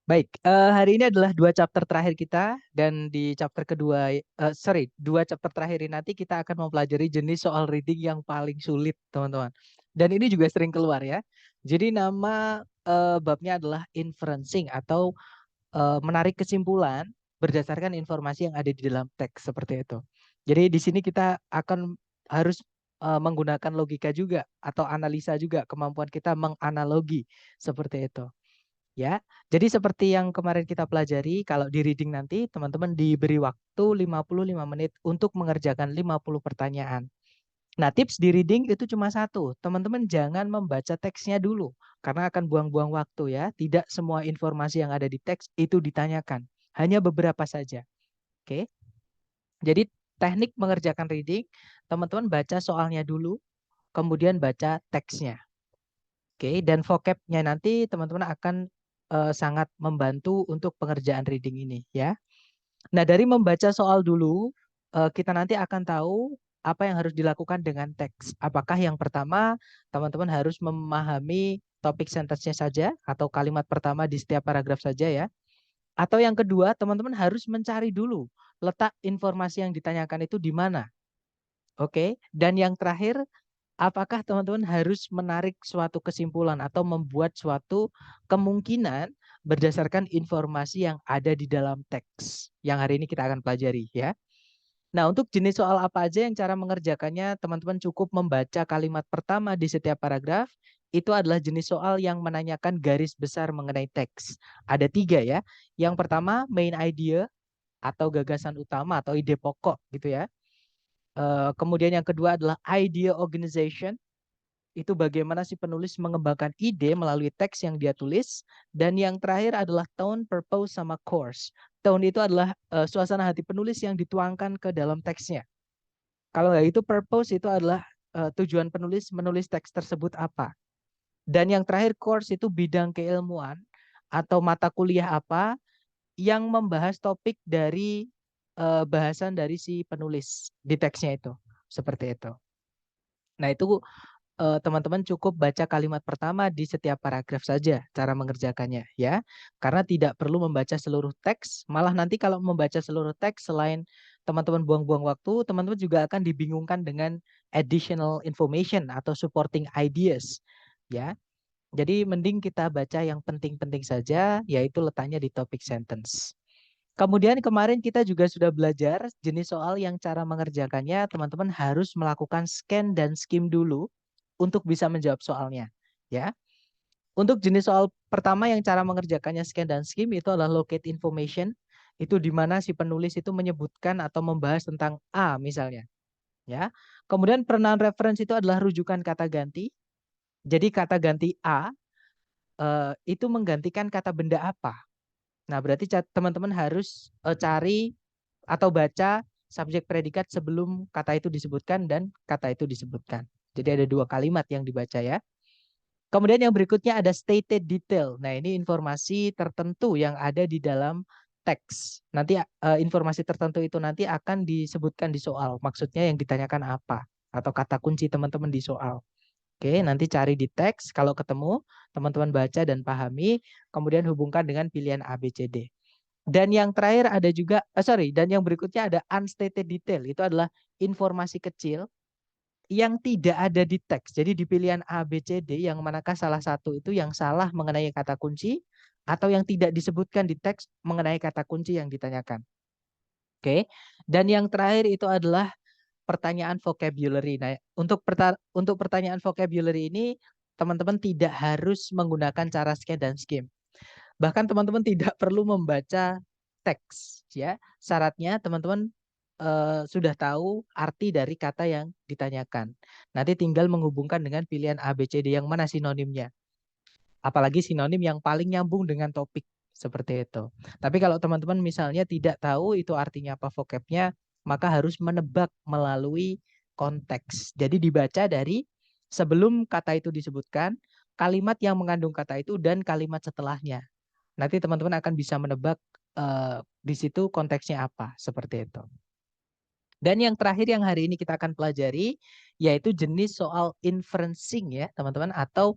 Baik, hari ini adalah dua chapter terakhir kita dan di chapter kedua, dua chapter terakhir ini nanti kita akan mempelajari jenis soal reading yang paling sulit, teman-teman. Dan ini juga sering keluar ya. Jadi nama babnya adalah inferencing atau menarik kesimpulan berdasarkan informasi yang ada di dalam teks seperti itu. Jadi di sini kita akan harus menggunakan logika juga atau analisa juga kemampuan kita menganalogi seperti itu. Ya, jadi seperti yang kemarin kita pelajari, kalau di reading nanti teman-teman diberi waktu 55 menit untuk mengerjakan 50 pertanyaan. Nah, tips di reading itu cuma satu, teman-teman jangan membaca teksnya dulu, karena akan buang-buang waktu ya. Tidak semua informasi yang ada di teks itu ditanyakan, hanya beberapa saja. Oke, jadi teknik mengerjakan reading, teman-teman baca soalnya dulu, kemudian baca teksnya. Oke, dan vocabnya nanti teman-teman akan sangat membantu untuk pengerjaan reading ini ya. Nah, dari membaca soal dulu, kita nanti akan tahu apa yang harus dilakukan dengan teks. Apakah yang pertama, teman-teman harus memahami topik sentence-nya saja atau kalimat pertama di setiap paragraf saja ya. Atau yang kedua, teman-teman harus mencari dulu letak informasi yang ditanyakan itu di mana. Oke, dan yang terakhir, apakah teman-teman harus menarik suatu kesimpulan atau membuat suatu kemungkinan berdasarkan informasi yang ada di dalam teks yang hari ini kita akan pelajari ya. Nah, untuk jenis soal apa aja yang cara mengerjakannya, teman-teman cukup membaca kalimat pertama di setiap paragraf. Itu adalah jenis soal yang menanyakan garis besar mengenai teks. Ada tiga ya. Yang pertama main idea atau gagasan utama atau ide pokok gitu ya. Kemudian yang kedua adalah idea organization. Itu bagaimana si penulis mengembangkan ide melalui teks yang dia tulis. Dan yang terakhir adalah tone, purpose, sama course. Tone itu adalah suasana hati penulis yang dituangkan ke dalam teksnya. Kalau nggak itu purpose itu adalah tujuan penulis menulis teks tersebut apa. Dan yang terakhir course itu bidang keilmuan atau mata kuliah apa yang membahas topik dari bahasan dari si penulis di teksnya itu. Seperti itu. Nah itu teman-teman cukup baca kalimat pertama di setiap paragraf saja cara mengerjakannya ya. Karena tidak perlu membaca seluruh teks, malah nanti kalau membaca seluruh teks selain teman-teman buang-buang waktu, teman-teman juga akan dibingungkan dengan additional information atau supporting ideas ya. Jadi mending kita baca yang penting-penting saja, yaitu letaknya di topik sentence. Kemudian kemarin kita juga sudah belajar jenis soal yang cara mengerjakannya teman-teman harus melakukan scan dan skim dulu untuk bisa menjawab soalnya. Ya, untuk jenis soal pertama yang cara mengerjakannya scan dan skim itu adalah locate information. Itu di mana si penulis itu menyebutkan atau membahas tentang A misalnya. Ya, kemudian pronoun reference itu adalah rujukan kata ganti. Jadi kata ganti A itu menggantikan kata benda apa. Nah, berarti teman-teman harus cari atau baca subjek predikat sebelum kata itu disebutkan dan kata itu disebutkan. Jadi ada dua kalimat yang dibaca ya. Kemudian yang berikutnya ada stated detail. Nah, ini informasi tertentu yang ada di dalam teks. Nanti informasi tertentu itu nanti akan disebutkan di soal. Maksudnya yang ditanyakan apa atau kata kunci teman-teman di soal. Oke, nanti cari di teks. Kalau ketemu, teman-teman baca dan pahami, kemudian hubungkan dengan pilihan A, B, C, D. Dan yang terakhir ada juga, dan yang berikutnya ada unstated detail. Itu adalah informasi kecil yang tidak ada di teks. Jadi di pilihan A, B, C, D, yang manakah salah satu itu yang salah mengenai kata kunci atau yang tidak disebutkan di teks mengenai kata kunci yang ditanyakan. Oke. Dan yang terakhir itu adalah pertanyaan vocabulary. Nah, untuk pertanyaan vocabulary ini teman-teman tidak harus menggunakan cara scan dan skim. Bahkan teman-teman tidak perlu membaca teks ya. Syaratnya teman-teman sudah tahu arti dari kata yang ditanyakan. Nanti tinggal menghubungkan dengan pilihan A, B, C, D yang mana sinonimnya. Apalagi sinonim yang paling nyambung dengan topik seperti itu. Tapi kalau teman-teman misalnya tidak tahu itu artinya apa vocabnya, maka harus menebak melalui konteks. Jadi dibaca dari sebelum kata itu disebutkan, kalimat yang mengandung kata itu dan kalimat setelahnya. Nanti teman-teman akan bisa menebak di situ konteksnya apa, seperti itu. Dan yang terakhir yang hari ini kita akan pelajari yaitu jenis soal inferencing ya teman-teman atau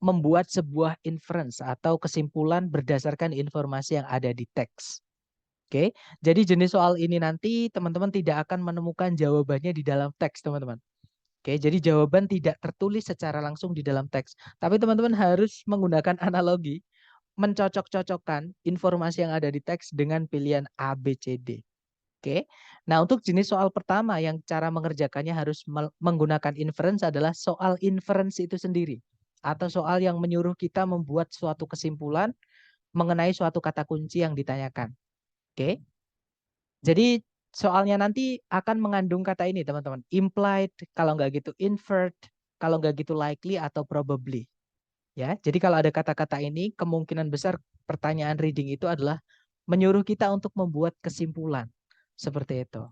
membuat sebuah inference atau kesimpulan berdasarkan informasi yang ada di teks. Oke, jadi jenis soal ini nanti teman-teman tidak akan menemukan jawabannya di dalam teks, teman-teman. Oke, jadi jawaban tidak tertulis secara langsung di dalam teks. Tapi teman-teman harus menggunakan analogi, mencocok-cocokkan informasi yang ada di teks dengan pilihan A, B, C, D. Oke, nah untuk jenis soal pertama yang cara mengerjakannya harus menggunakan inference adalah soal inference itu sendiri. Atau soal yang menyuruh kita membuat suatu kesimpulan mengenai suatu kata kunci yang ditanyakan. Oke, jadi soalnya nanti akan mengandung kata ini teman-teman. Implied, kalau nggak gitu inferred, kalau nggak gitu likely atau probably. Ya, jadi kalau ada kata-kata ini kemungkinan besar pertanyaan reading itu adalah menyuruh kita untuk membuat kesimpulan. Seperti itu.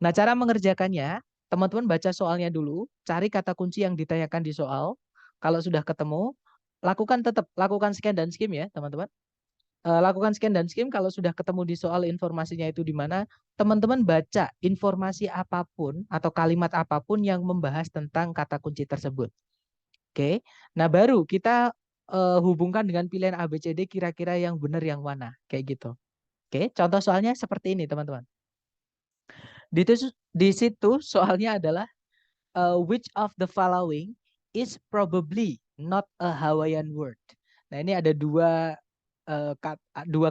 Nah, cara mengerjakannya, teman-teman baca soalnya dulu, cari kata kunci yang ditanyakan di soal. Kalau sudah ketemu, lakukan scan dan skim ya, teman-teman. Lakukan scan dan skim kalau sudah ketemu di soal informasinya itu di mana, teman-teman baca informasi apapun atau kalimat apapun yang membahas tentang kata kunci tersebut. Oke. Nah, baru kita hubungkan dengan pilihan A, B, C, D kira-kira yang benar yang mana, kayak gitu. Oke, contoh soalnya seperti ini, teman-teman. Di situ soalnya adalah which of the following is probably not a Hawaiian word. Nah, ini ada dua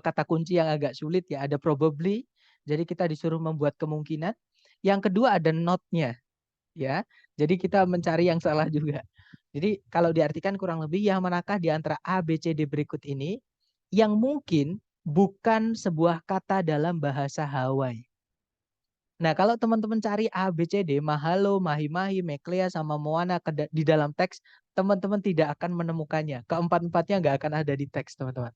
kata kunci yang agak sulit ya. Ada probably, jadi kita disuruh membuat kemungkinan. Yang kedua ada not-nya, ya. Jadi kita mencari yang salah juga. Jadi kalau diartikan kurang lebih yang manakah di antara A, B, C, D berikut ini yang mungkin bukan sebuah kata dalam bahasa Hawaii. Nah, kalau teman-teman cari A, B, C, D, mahalo, mahi-mahi, meklea, sama moana di dalam teks, teman-teman tidak akan menemukannya. Keempat-empatnya nggak akan ada di teks, teman-teman.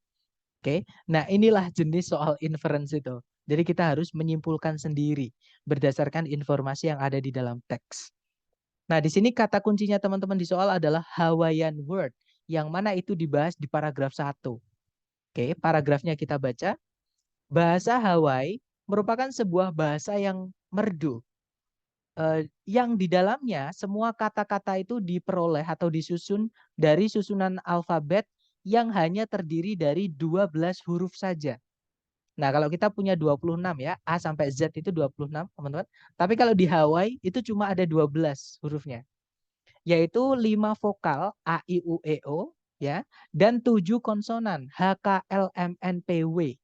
Oke, nah inilah jenis soal inference itu. Jadi kita harus menyimpulkan sendiri berdasarkan informasi yang ada di dalam teks. Nah, di sini kata kuncinya teman-teman di soal adalah Hawaiian word, yang mana itu dibahas di paragraf 1. Oke, paragrafnya kita baca. Bahasa Hawaii merupakan sebuah bahasa yang merdu, yang di dalamnya semua kata-kata itu diperoleh atau disusun dari susunan alfabet yang hanya terdiri dari 12 huruf saja. Nah, kalau kita punya 26 ya, A sampai Z itu 26, teman-teman. Tapi kalau di Hawaii itu cuma ada 12 hurufnya. Yaitu 5 vokal A, I, U, E, O ya, dan 7 konsonan H, K, L, M, N, P, W.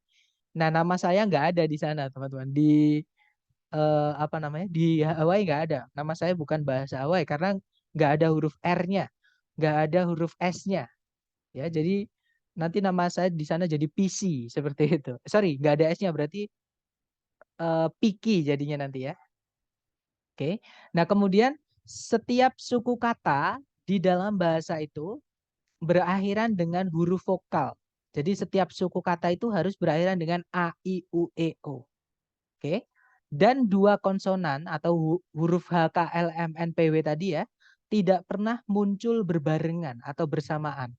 Nah, nama saya nggak ada di sana, teman-teman. Apa namanya? Di Hawaii nggak ada. Nama saya bukan bahasa Hawaii karena nggak ada huruf R-nya, nggak ada huruf S-nya. Ya, jadi nanti nama saya di sana jadi PC seperti itu. Sorry, nggak ada S-nya berarti Piki jadinya nanti ya. Oke. Nah, kemudian setiap suku kata di dalam bahasa itu berakhiran dengan huruf vokal. Jadi setiap suku kata itu harus berakhiran dengan A, I, U, E, O. Oke. Dan dua konsonan atau huruf H, K, L, M, N, P, W tadi ya, tidak pernah muncul berbarengan atau bersamaan.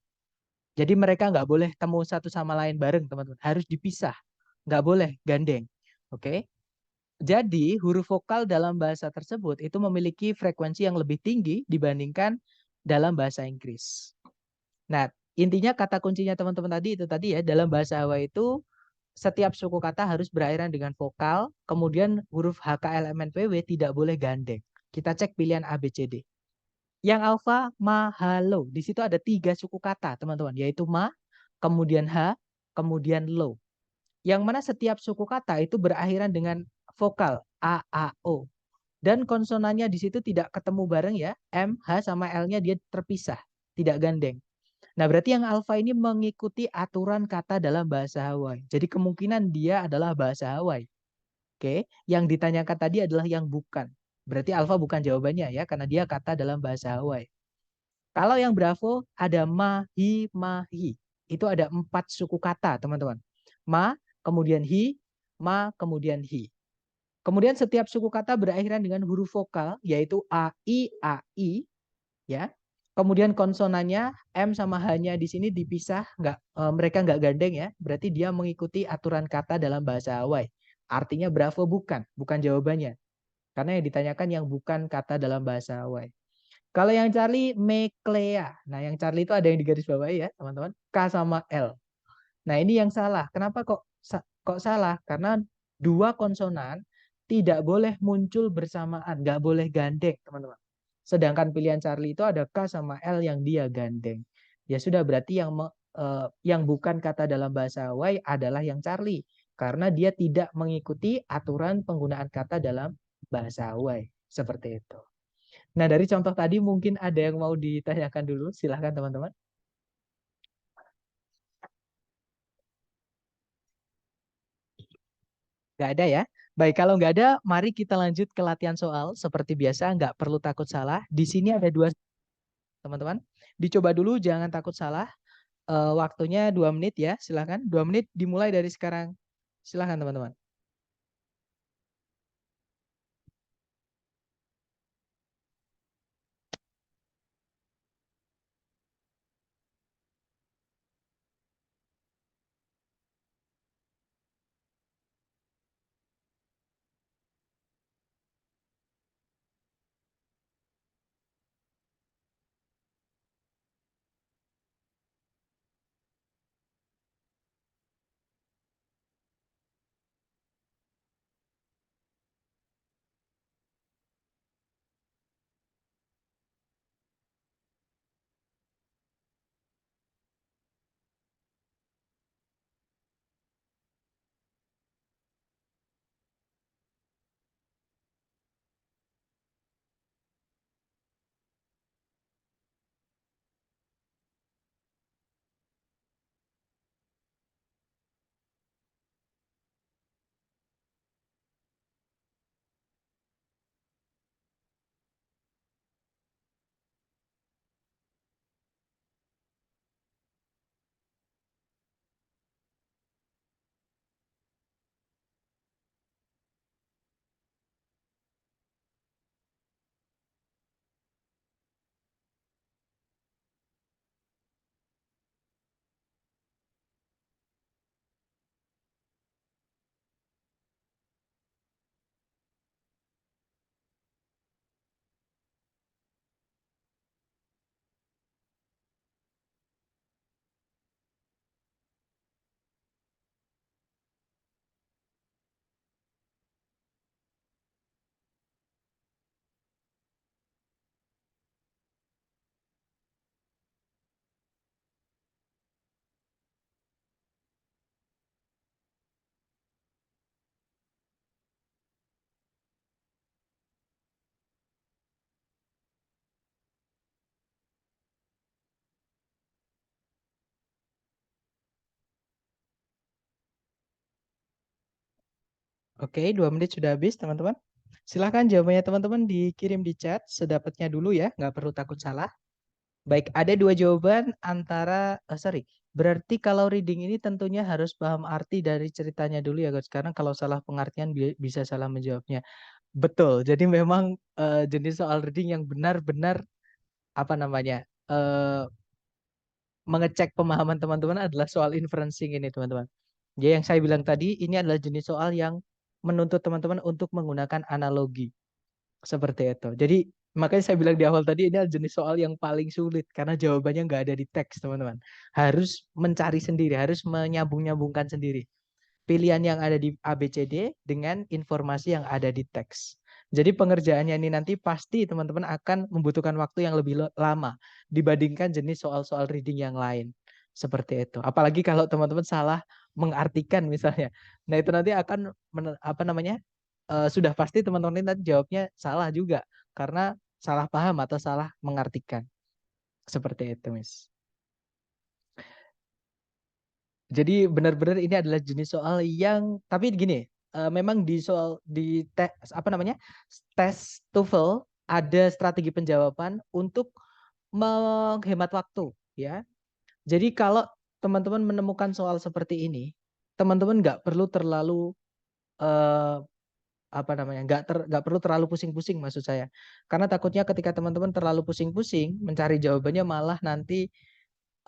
Jadi mereka nggak boleh temu satu sama lain bareng, teman-teman. Harus dipisah. Nggak boleh gandeng. Oke. Jadi huruf vokal dalam bahasa tersebut itu memiliki frekuensi yang lebih tinggi dibandingkan dalam bahasa Inggris. Nah, intinya kata kuncinya teman-teman tadi itu tadi ya, dalam bahasa Hawaii itu setiap suku kata harus berakhiran dengan vokal, kemudian huruf H, K, L, M, N, P, W tidak boleh gandeng. Kita cek pilihan A, B, C, D. Yang alfa, mahalo. Di situ ada 3 suku kata, teman-teman, yaitu ma, kemudian H, kemudian lo. Yang mana setiap suku kata itu berakhiran dengan vokal A, A, O. Dan konsonannya di situ tidak ketemu bareng ya. M, H sama L-nya dia terpisah, tidak gandeng. Nah, berarti yang alfa ini mengikuti aturan kata dalam bahasa Hawaii. Jadi kemungkinan dia adalah bahasa Hawaii. Oke, yang ditanyakan tadi adalah yang bukan. Berarti alfa bukan jawabannya ya, karena dia kata dalam bahasa Hawaii. Kalau yang bravo ada mahi, mahi. Itu ada 4 suku kata, teman-teman. Ma, kemudian hi, ma, kemudian hi. Kemudian setiap suku kata berakhiran dengan huruf vokal, yaitu a, i, ya. Kemudian konsonannya M sama H-nya di sini dipisah, mereka nggak gandeng ya. Berarti dia mengikuti aturan kata dalam bahasa Hawaii. Artinya bravo bukan jawabannya. Karena yang ditanyakan yang bukan kata dalam bahasa Hawaii. Kalau yang Charlie Meklea. Nah, yang Charlie itu ada yang di garis bawah ya, teman-teman. K sama L. Nah, ini yang salah. Kenapa kok salah? Karena dua konsonan tidak boleh muncul bersamaan, nggak boleh gandeng, teman-teman. Sedangkan pilihan Charlie itu ada K sama L yang dia gandeng. Ya sudah, berarti yang bukan kata dalam bahasa Hawaii adalah yang Charlie karena dia tidak mengikuti aturan penggunaan kata dalam bahasa Hawaii. Seperti itu. Nah, dari contoh tadi mungkin ada yang mau ditanyakan dulu. Silahkan teman-teman. Nggak ada ya? Baik, kalau nggak ada, mari kita lanjut ke latihan soal. Seperti biasa, nggak perlu takut salah. Di sini ada dua, teman-teman. Dicoba dulu, jangan takut salah. Waktunya 2 menit ya, silahkan. 2 menit dimulai dari sekarang. Silahkan teman-teman. Oke, 2 menit sudah habis, teman-teman. Silahkan jawabannya teman-teman dikirim di chat sedapatnya dulu ya, nggak perlu takut salah. Baik, ada dua jawaban antara, sorry, berarti kalau reading ini tentunya harus paham arti dari ceritanya dulu ya guys, karena kalau salah pengertian bisa salah menjawabnya. Betul, jadi memang jenis soal reading yang benar-benar apa namanya, mengecek pemahaman teman-teman adalah soal inferencing ini teman-teman. Jadi yang saya bilang tadi, ini adalah jenis soal yang menuntut teman-teman untuk menggunakan analogi. Seperti itu. Jadi makanya saya bilang di awal tadi ini adalah jenis soal yang paling sulit karena jawabannya nggak ada di teks teman-teman. Harus mencari sendiri, harus menyambung-nyambungkan sendiri. Pilihan yang ada di ABCD dengan informasi yang ada di teks. Jadi pengerjaannya ini nanti pasti teman-teman akan membutuhkan waktu yang lebih lama dibandingkan jenis soal-soal reading yang lain. Seperti itu. Apalagi kalau teman-teman salah mengartikan misalnya. Nah, itu nanti akan apa namanya? Sudah pasti teman-teman ini nanti jawabnya salah juga karena salah paham atau salah mengartikan. Seperti itu, Miss. Jadi benar-benar ini adalah jenis soal yang tapi gini, memang di soal di tes apa namanya? Tes TOEFL ada strategi penjawaban untuk menghemat waktu ya. Jadi kalau teman-teman menemukan soal seperti ini, teman-teman nggak perlu terlalu eh, apa namanya? Nggak perlu terlalu pusing-pusing maksud saya. Karena takutnya ketika teman-teman terlalu pusing-pusing mencari jawabannya malah nanti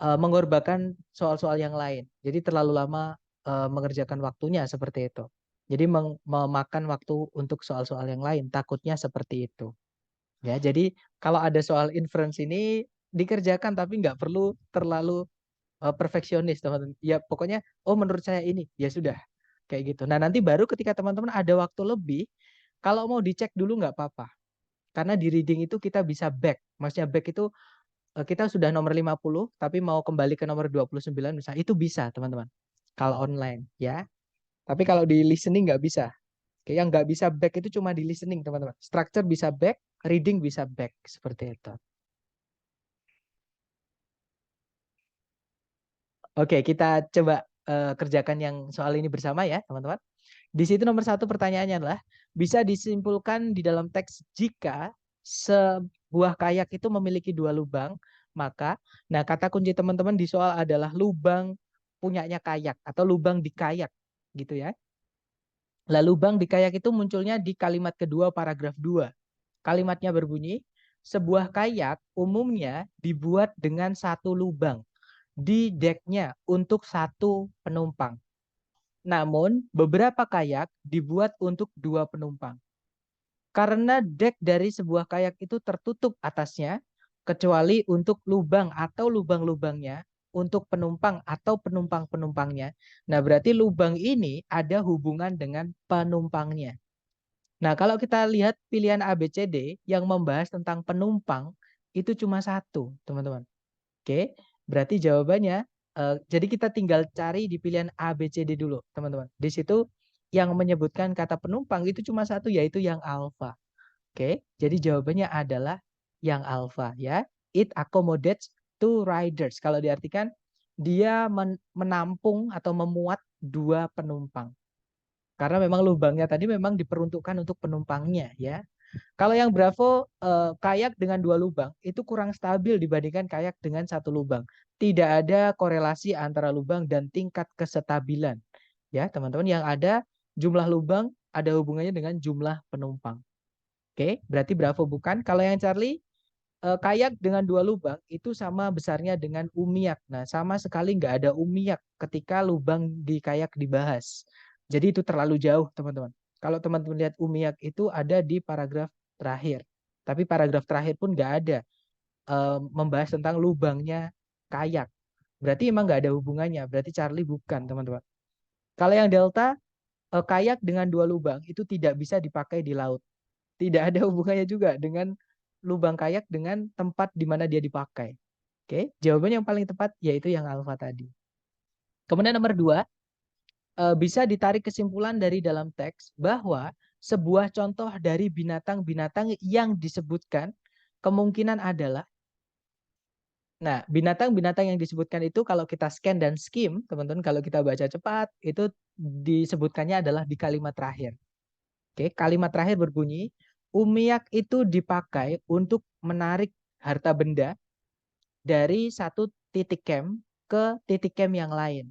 mengorbankan soal-soal yang lain. Jadi terlalu lama mengerjakan waktunya seperti itu. Jadi memakan waktu untuk soal-soal yang lain. Takutnya seperti itu. Ya, jadi kalau ada soal inference ini dikerjakan tapi nggak perlu terlalu perfeksionis, teman-teman. Ya pokoknya, oh menurut saya ini, ya sudah kayak gitu. Nah nanti baru ketika teman-teman ada waktu lebih, kalau mau dicek dulu nggak apa-apa. Karena di reading itu kita bisa back. Maksudnya back itu kita sudah nomor 50 tapi mau kembali ke nomor 29 misalnya, itu bisa teman-teman. Kalau online ya. Tapi kalau di listening nggak bisa. Oke, yang nggak bisa back itu cuma di listening teman-teman. Structure bisa back, reading bisa back seperti itu. Oke, kita coba kerjakan yang soal ini bersama ya teman-teman. Di situ nomor 1 pertanyaannya adalah bisa disimpulkan di dalam teks jika sebuah kayak itu memiliki 2 lubang, maka nah kata kunci teman-teman di soal adalah lubang punyanya kayak atau lubang di kayak gitu ya. Lah lubang di kayak itu munculnya di kalimat kedua paragraf 2. Kalimatnya berbunyi, sebuah kayak umumnya dibuat dengan satu lubang di deknya untuk satu penumpang. Namun, beberapa kayak dibuat untuk 2 penumpang. Karena dek dari sebuah kayak itu tertutup atasnya, kecuali untuk lubang atau lubang-lubangnya, untuk penumpang atau penumpang-penumpangnya. Nah, berarti lubang ini ada hubungan dengan penumpangnya. Nah, kalau kita lihat pilihan A, B, C, D yang membahas tentang penumpang, itu cuma satu, teman-teman. Oke, berarti jawabannya, jadi kita tinggal cari di pilihan A, B, C, D dulu, teman-teman. Di situ yang menyebutkan kata penumpang itu cuma satu, yaitu yang alfa. Oke, jadi jawabannya adalah yang alfa ya. It accommodates two riders. Kalau diartikan, dia menampung atau memuat 2 penumpang. Karena memang lubangnya tadi memang diperuntukkan untuk penumpangnya ya. Kalau yang Bravo kayak dengan 2 lubang itu kurang stabil dibandingkan kayak dengan 1 lubang. Tidak ada korelasi antara lubang dan tingkat kestabilan. Ya, teman-teman, yang ada jumlah lubang ada hubungannya dengan jumlah penumpang. Oke, berarti Bravo bukan. Kalau yang Charlie kayak dengan 2 lubang itu sama besarnya dengan umiak. Nah, sama sekali nggak ada umiak ketika lubang di kayak dibahas. Jadi itu terlalu jauh, teman-teman. Kalau teman-teman lihat umiak itu ada di paragraf terakhir. Tapi paragraf terakhir pun nggak ada membahas tentang lubangnya kayak. Berarti emang nggak ada hubungannya. Berarti Charlie bukan, teman-teman. Kalau yang delta, kayak dengan 2 lubang itu tidak bisa dipakai di laut. Tidak ada hubungannya juga dengan lubang kayak dengan tempat di mana dia dipakai. Oke, jawaban yang paling tepat yaitu yang alfa tadi. Kemudian nomor 2, bisa ditarik kesimpulan dari dalam teks bahwa sebuah contoh dari binatang-binatang yang disebutkan kemungkinan adalah, nah binatang-binatang yang disebutkan itu kalau kita scan dan skim, teman-teman, kalau kita baca cepat itu disebutkannya adalah di kalimat terakhir. Oke, kalimat terakhir berbunyi, umiak itu dipakai untuk menarik harta benda dari satu titik camp ke titik camp yang lain.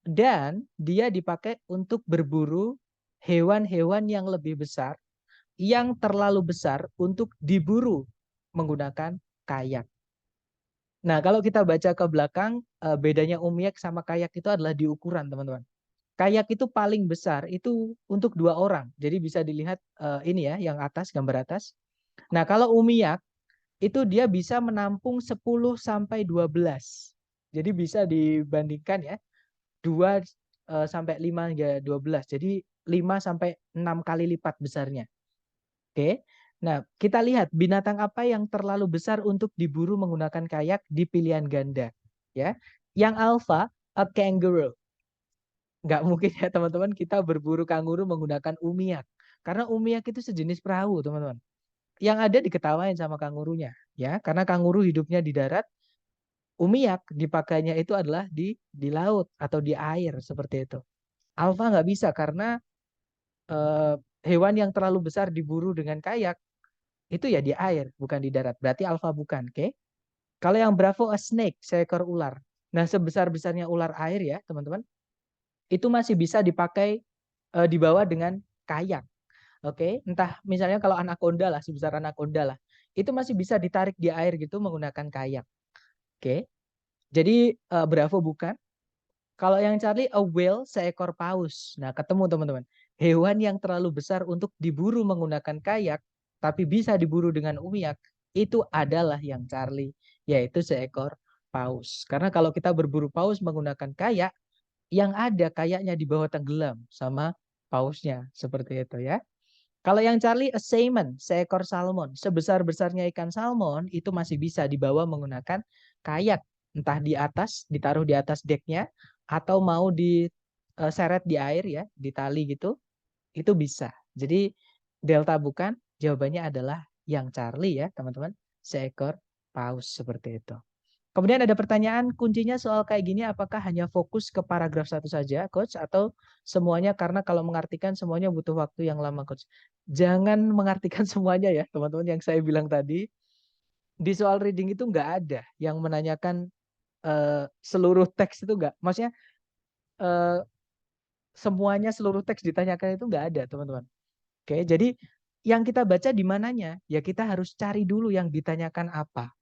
Dan dia dipakai untuk berburu hewan-hewan yang lebih besar, yang terlalu besar untuk diburu menggunakan kayak. Nah, kalau kita baca ke belakang, bedanya umiak sama kayak itu adalah di ukuran, teman-teman. Kayak itu paling besar itu untuk 2 orang. Jadi bisa dilihat ini ya, yang atas, gambar atas. Nah, kalau umiak itu dia bisa menampung 10 sampai 12. Jadi bisa dibandingkan ya, 2 sampai 5 hingga 12. Jadi 5 sampai 6 kali lipat besarnya. Oke. Nah, kita lihat binatang apa yang terlalu besar untuk diburu menggunakan kayak di pilihan ganda. Ya. Yang alfa, a kangaroo. Nggak mungkin ya teman-teman kita berburu kanguru menggunakan umiak. Karena umiak itu sejenis perahu, teman-teman. Yang ada diketawain sama kangurunya, ya. Karena kanguru hidupnya di darat, umiak dipakainya itu adalah di laut atau di air seperti itu. Alfa nggak bisa karena eh, hewan yang terlalu besar diburu dengan kayak itu ya di air, bukan di darat. Berarti alfa bukan, oke? Kalau yang Bravo, a snake, seekor ular. Nah, sebesar-besarnya ular air ya, teman-teman, itu masih bisa dipakai dibawa dengan kayak. Oke, entah misalnya kalau anaconda lah, sebesar anaconda lah, itu masih bisa ditarik di air gitu menggunakan kayak. Oke, jadi Bravo bukan. Kalau yang Charlie, a whale, seekor paus. Nah, ketemu teman-teman. Hewan yang terlalu besar untuk diburu menggunakan kayak tapi bisa diburu dengan umiak, itu adalah yang Charlie, yaitu seekor paus. Karena kalau kita berburu paus menggunakan kayak, yang ada kayaknya di bawah tenggelam sama pausnya, seperti itu ya. Kalau yang Charlie, a salmon, seekor salmon. Sebesar-besarnya ikan salmon itu masih bisa dibawa menggunakan kayak. Entah di atas, ditaruh di atas decknya, atau mau diseret di air ya, di tali gitu, itu bisa. Jadi delta bukan, jawabannya adalah yang Charlie ya teman-teman, seekor paus seperti itu. Kemudian ada pertanyaan, kuncinya soal kayak gini apakah hanya fokus ke paragraf satu saja, Coach, atau semuanya, karena kalau mengartikan semuanya butuh waktu yang lama, Coach. Jangan mengartikan semuanya ya, teman-teman, yang saya bilang tadi. Di soal reading itu nggak ada yang menanyakan seluruh teks itu nggak. Maksudnya semuanya seluruh teks ditanyakan itu nggak ada, teman-teman. Oke, jadi yang kita baca di mananya? Ya kita harus cari dulu yang ditanyakan apa.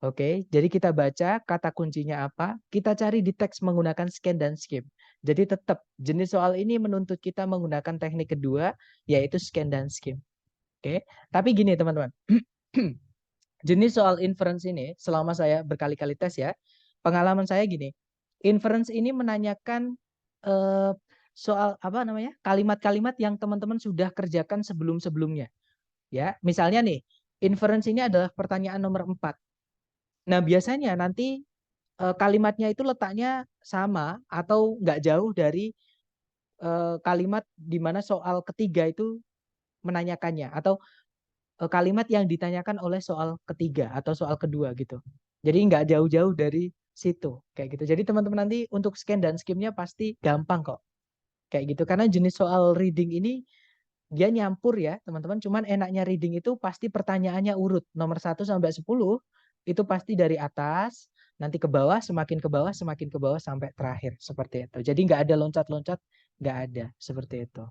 Oke, jadi kita baca kata kuncinya apa, kita cari di teks menggunakan scan dan skim. Jadi tetap jenis soal ini menuntut kita menggunakan teknik kedua, yaitu scan dan skim. Oke, tapi gini teman-teman, jenis soal inference ini selama saya berkali-kali tes ya, pengalaman saya gini, inference ini menanyakan soal apa namanya, kalimat-kalimat yang teman-teman sudah kerjakan sebelum-sebelumnya. Ya, misalnya nih, inference ini adalah pertanyaan nomor 4. Nah, biasanya nanti kalimatnya itu letaknya sama atau nggak jauh dari kalimat di mana soal ketiga itu menanyakannya, atau kalimat yang ditanyakan oleh soal ketiga atau soal kedua gitu. Jadi nggak jauh-jauh dari situ kayak gitu. Jadi teman-teman nanti untuk scan dan skimnya pasti gampang kok kayak gitu, karena jenis soal reading ini dia nyampur ya teman-teman. Cuman enaknya reading itu pasti pertanyaannya urut nomor 1 sampai 10 itu pasti dari atas nanti ke bawah, semakin ke bawah, semakin ke bawah sampai terakhir seperti itu. Jadi nggak ada loncat-loncat, nggak ada seperti itu.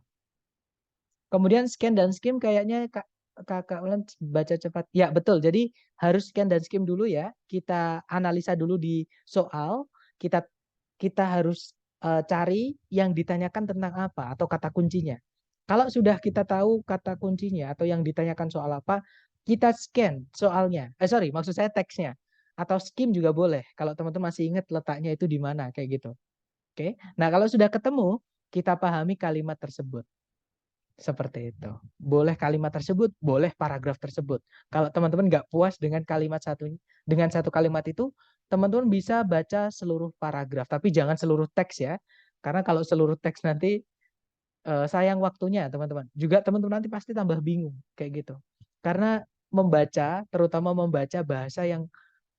Kemudian scan dan skim kayaknya Kakak Ulan baca cepat. Ya betul, jadi harus scan dan skim dulu ya. Kita analisa dulu di soal, kita kita harus cari yang ditanyakan tentang apa atau kata kuncinya. Kalau sudah kita tahu kata kuncinya atau yang ditanyakan soal apa, kita scan soalnya. Sorry, maksud saya teksnya. Atau skim juga boleh. Kalau teman-teman masih ingat letaknya itu di mana, kayak gitu. Oke. Nah, kalau sudah ketemu, kita pahami kalimat tersebut. Seperti itu. Boleh kalimat tersebut, boleh paragraf tersebut. Kalau teman-teman nggak puas dengan kalimat dengan satu kalimat itu, teman-teman bisa baca seluruh paragraf. Tapi jangan seluruh teks ya. Karena kalau seluruh teks nanti sayang waktunya teman-teman. Juga teman-teman nanti pasti tambah bingung kayak gitu. Karena membaca, terutama membaca bahasa yang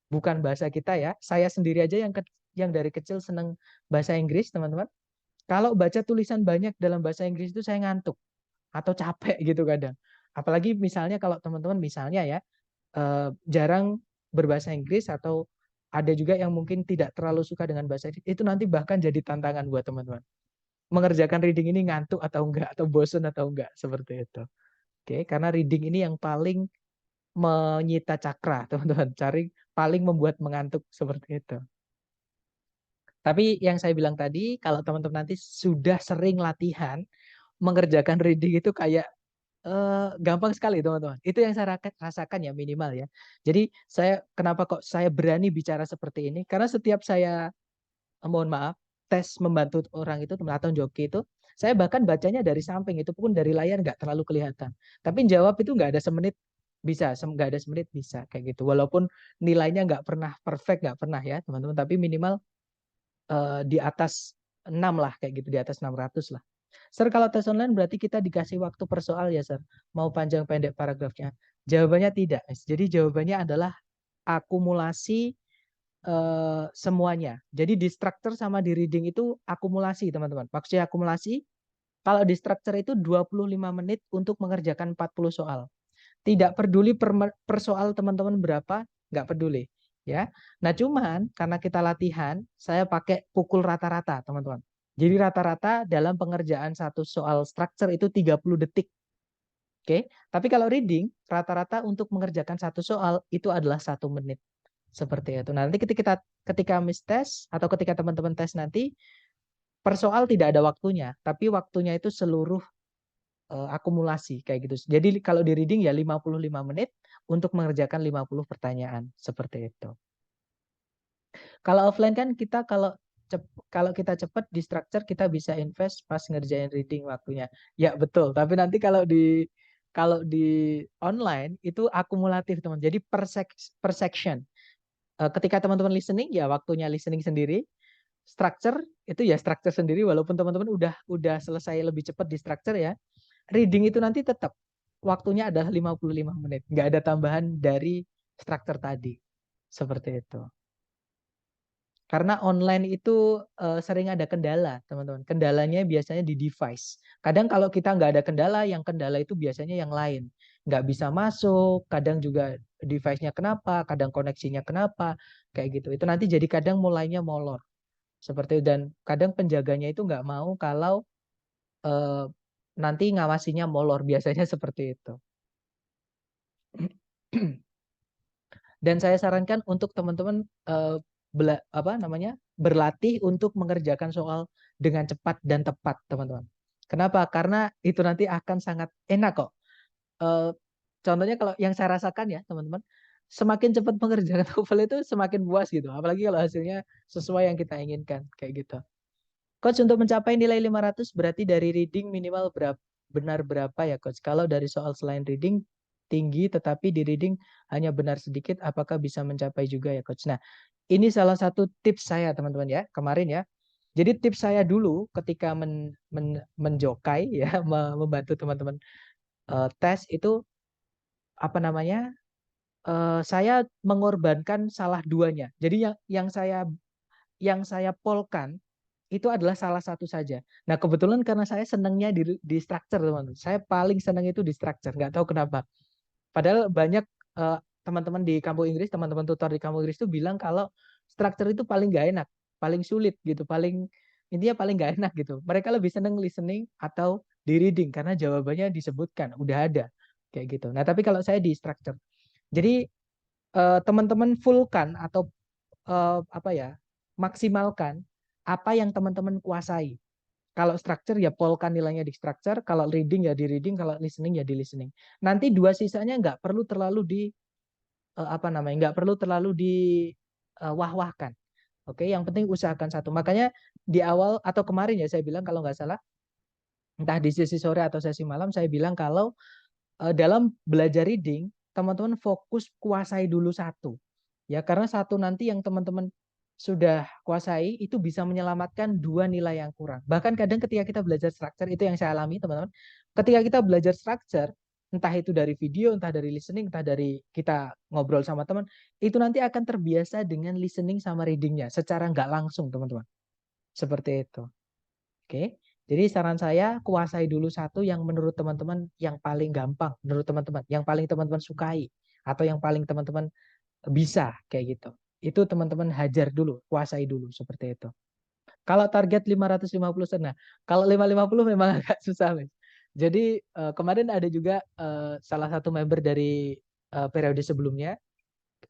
bukan bahasa kita ya. Saya sendiri aja yang dari kecil senang bahasa Inggris, teman-teman. Kalau baca tulisan banyak dalam bahasa Inggris itu saya ngantuk atau capek gitu kadang. Apalagi misalnya kalau teman-teman misalnya ya jarang berbahasa Inggris, atau ada juga yang mungkin tidak terlalu suka dengan bahasa Inggris, itu nanti bahkan jadi tantangan buat teman-teman. Mengerjakan reading ini ngantuk atau enggak, atau bosen atau enggak, seperti itu. Oke, karena reading ini yang paling menyita cakra, teman-teman. Cari paling membuat mengantuk seperti itu. Tapi yang saya bilang tadi, kalau teman-teman nanti sudah sering latihan, mengerjakan reading itu kayak gampang sekali teman-teman. Itu yang saya rasakan ya minimal ya. Jadi kenapa kok saya berani bicara seperti ini? Karena setiap saya mohon maaf tes membantu orang itu, teman atau joki itu, saya bahkan bacanya dari samping, itu pun dari layar nggak terlalu kelihatan. Tapi jawab itu nggak ada semenit bisa, nggak ada semenit bisa kayak gitu. Walaupun nilainya nggak pernah perfect, nggak pernah ya teman-teman. Tapi minimal di atas 6 lah kayak gitu, di atas 600 lah. Sir, kalau tes online berarti kita dikasih waktu per soal ya, Sir? Mau panjang pendek paragrafnya? Jawabannya tidak. Jadi jawabannya adalah akumulasi semuanya. Jadi di structure sama di reading itu akumulasi, teman-teman. Maksudnya akumulasi, kalau di structure itu 25 menit untuk mengerjakan 40 soal. Tidak peduli per soal teman-teman berapa, nggak peduli. Ya. Nah cuman karena kita latihan, saya pakai pukul rata-rata, teman-teman. Jadi rata-rata dalam pengerjaan satu soal structure itu 30 detik. Oke, tapi kalau reading rata-rata untuk mengerjakan satu soal itu adalah 1 menit. Seperti itu. Nanti ketika miss tes atau ketika teman-teman tes nanti per soal tidak ada waktunya, tapi waktunya itu seluruh akumulasi kayak gitu. Jadi kalau di reading ya 55 menit untuk mengerjakan 50 pertanyaan seperti itu. Kalau offline kan kita kalau kita cepat di structure kita bisa invest pas ngerjain reading waktunya. Ya betul, tapi nanti kalau di online itu akumulatif teman. Jadi per section. Ketika teman-teman listening ya waktunya listening sendiri. Structure itu ya structure sendiri walaupun teman-teman udah selesai lebih cepat di structure ya. Reading itu nanti tetap waktunya adalah 55 menit. Nggak ada tambahan dari structure tadi. Seperti itu. Karena online itu sering ada kendala, teman-teman. Kendalanya biasanya di device. Kadang kalau kita nggak ada kendala, yang kendala itu biasanya yang lain. Nggak bisa masuk, kadang juga device-nya kenapa, kadang koneksinya kenapa, kayak gitu. Itu nanti jadi kadang mulainya molor. Seperti itu. Dan kadang penjaganya itu nggak mau kalau nanti ngawasinya molor. Biasanya seperti itu. Dan saya sarankan untuk teman-teman berlatih untuk mengerjakan soal dengan cepat dan tepat, teman-teman. Kenapa? Karena itu nanti akan sangat enak kok. Contohnya kalau yang saya rasakan ya, teman-teman, semakin cepat mengerjakan TOEFL itu semakin puas gitu. Apalagi kalau hasilnya sesuai yang kita inginkan, kayak gitu. Coach, untuk mencapai nilai 500 berarti dari reading minimal benar berapa ya Coach? Kalau dari soal selain reading tinggi tetapi di reading hanya benar sedikit, apakah bisa mencapai juga ya Coach? Nah, ini salah satu tips saya teman-teman ya, kemarin ya. Jadi tips saya dulu ketika menjokai ya, membantu teman-teman tes itu apa namanya? Saya mengorbankan salah duanya. Jadi yang saya polkan itu adalah salah satu saja. Nah, kebetulan karena saya senangnya di structure, teman-teman. Saya paling senang itu di structure, nggak tahu kenapa. Padahal banyak eh, teman-teman di kampus Inggris, teman-teman tutor di kampus Inggris itu bilang kalau structure itu paling nggak enak, paling sulit gitu, intinya paling nggak enak gitu. Mereka lebih senang listening atau di reading karena jawabannya disebutkan, udah ada kayak gitu. Nah, tapi kalau saya di structure. Jadi teman-teman fullkan atau apa ya, maksimalkan apa yang teman-teman kuasai. Kalau structure ya polkan nilainya di structure, kalau reading ya di reading, kalau listening ya di listening. Nanti dua sisanya nggak perlu terlalu nggak perlu terlalu di wah-wahkan. Oke, yang penting usahakan satu. Makanya di awal atau kemarin ya saya bilang kalau nggak salah, entah di sesi sore atau sesi malam saya bilang kalau dalam belajar reading teman-teman fokus kuasai dulu satu. Ya, karena satu nanti yang teman-teman sudah kuasai itu bisa menyelamatkan dua nilai yang kurang. Bahkan kadang ketika kita belajar structure itu yang saya alami, teman-teman. Ketika kita belajar structure, entah itu dari video, entah dari listening, entah dari kita ngobrol sama teman, itu nanti akan terbiasa dengan listening sama readingnya secara nggak langsung, teman-teman. Seperti itu. Oke. Jadi saran saya kuasai dulu satu yang menurut teman-teman yang paling gampang, menurut teman-teman, yang paling teman-teman sukai atau yang paling teman-teman bisa kayak gitu. Itu teman-teman hajar dulu, kuasai dulu seperti itu. Kalau target 550 nah, kalau 550 memang agak susah, Mas. Jadi kemarin ada juga salah satu member dari periode sebelumnya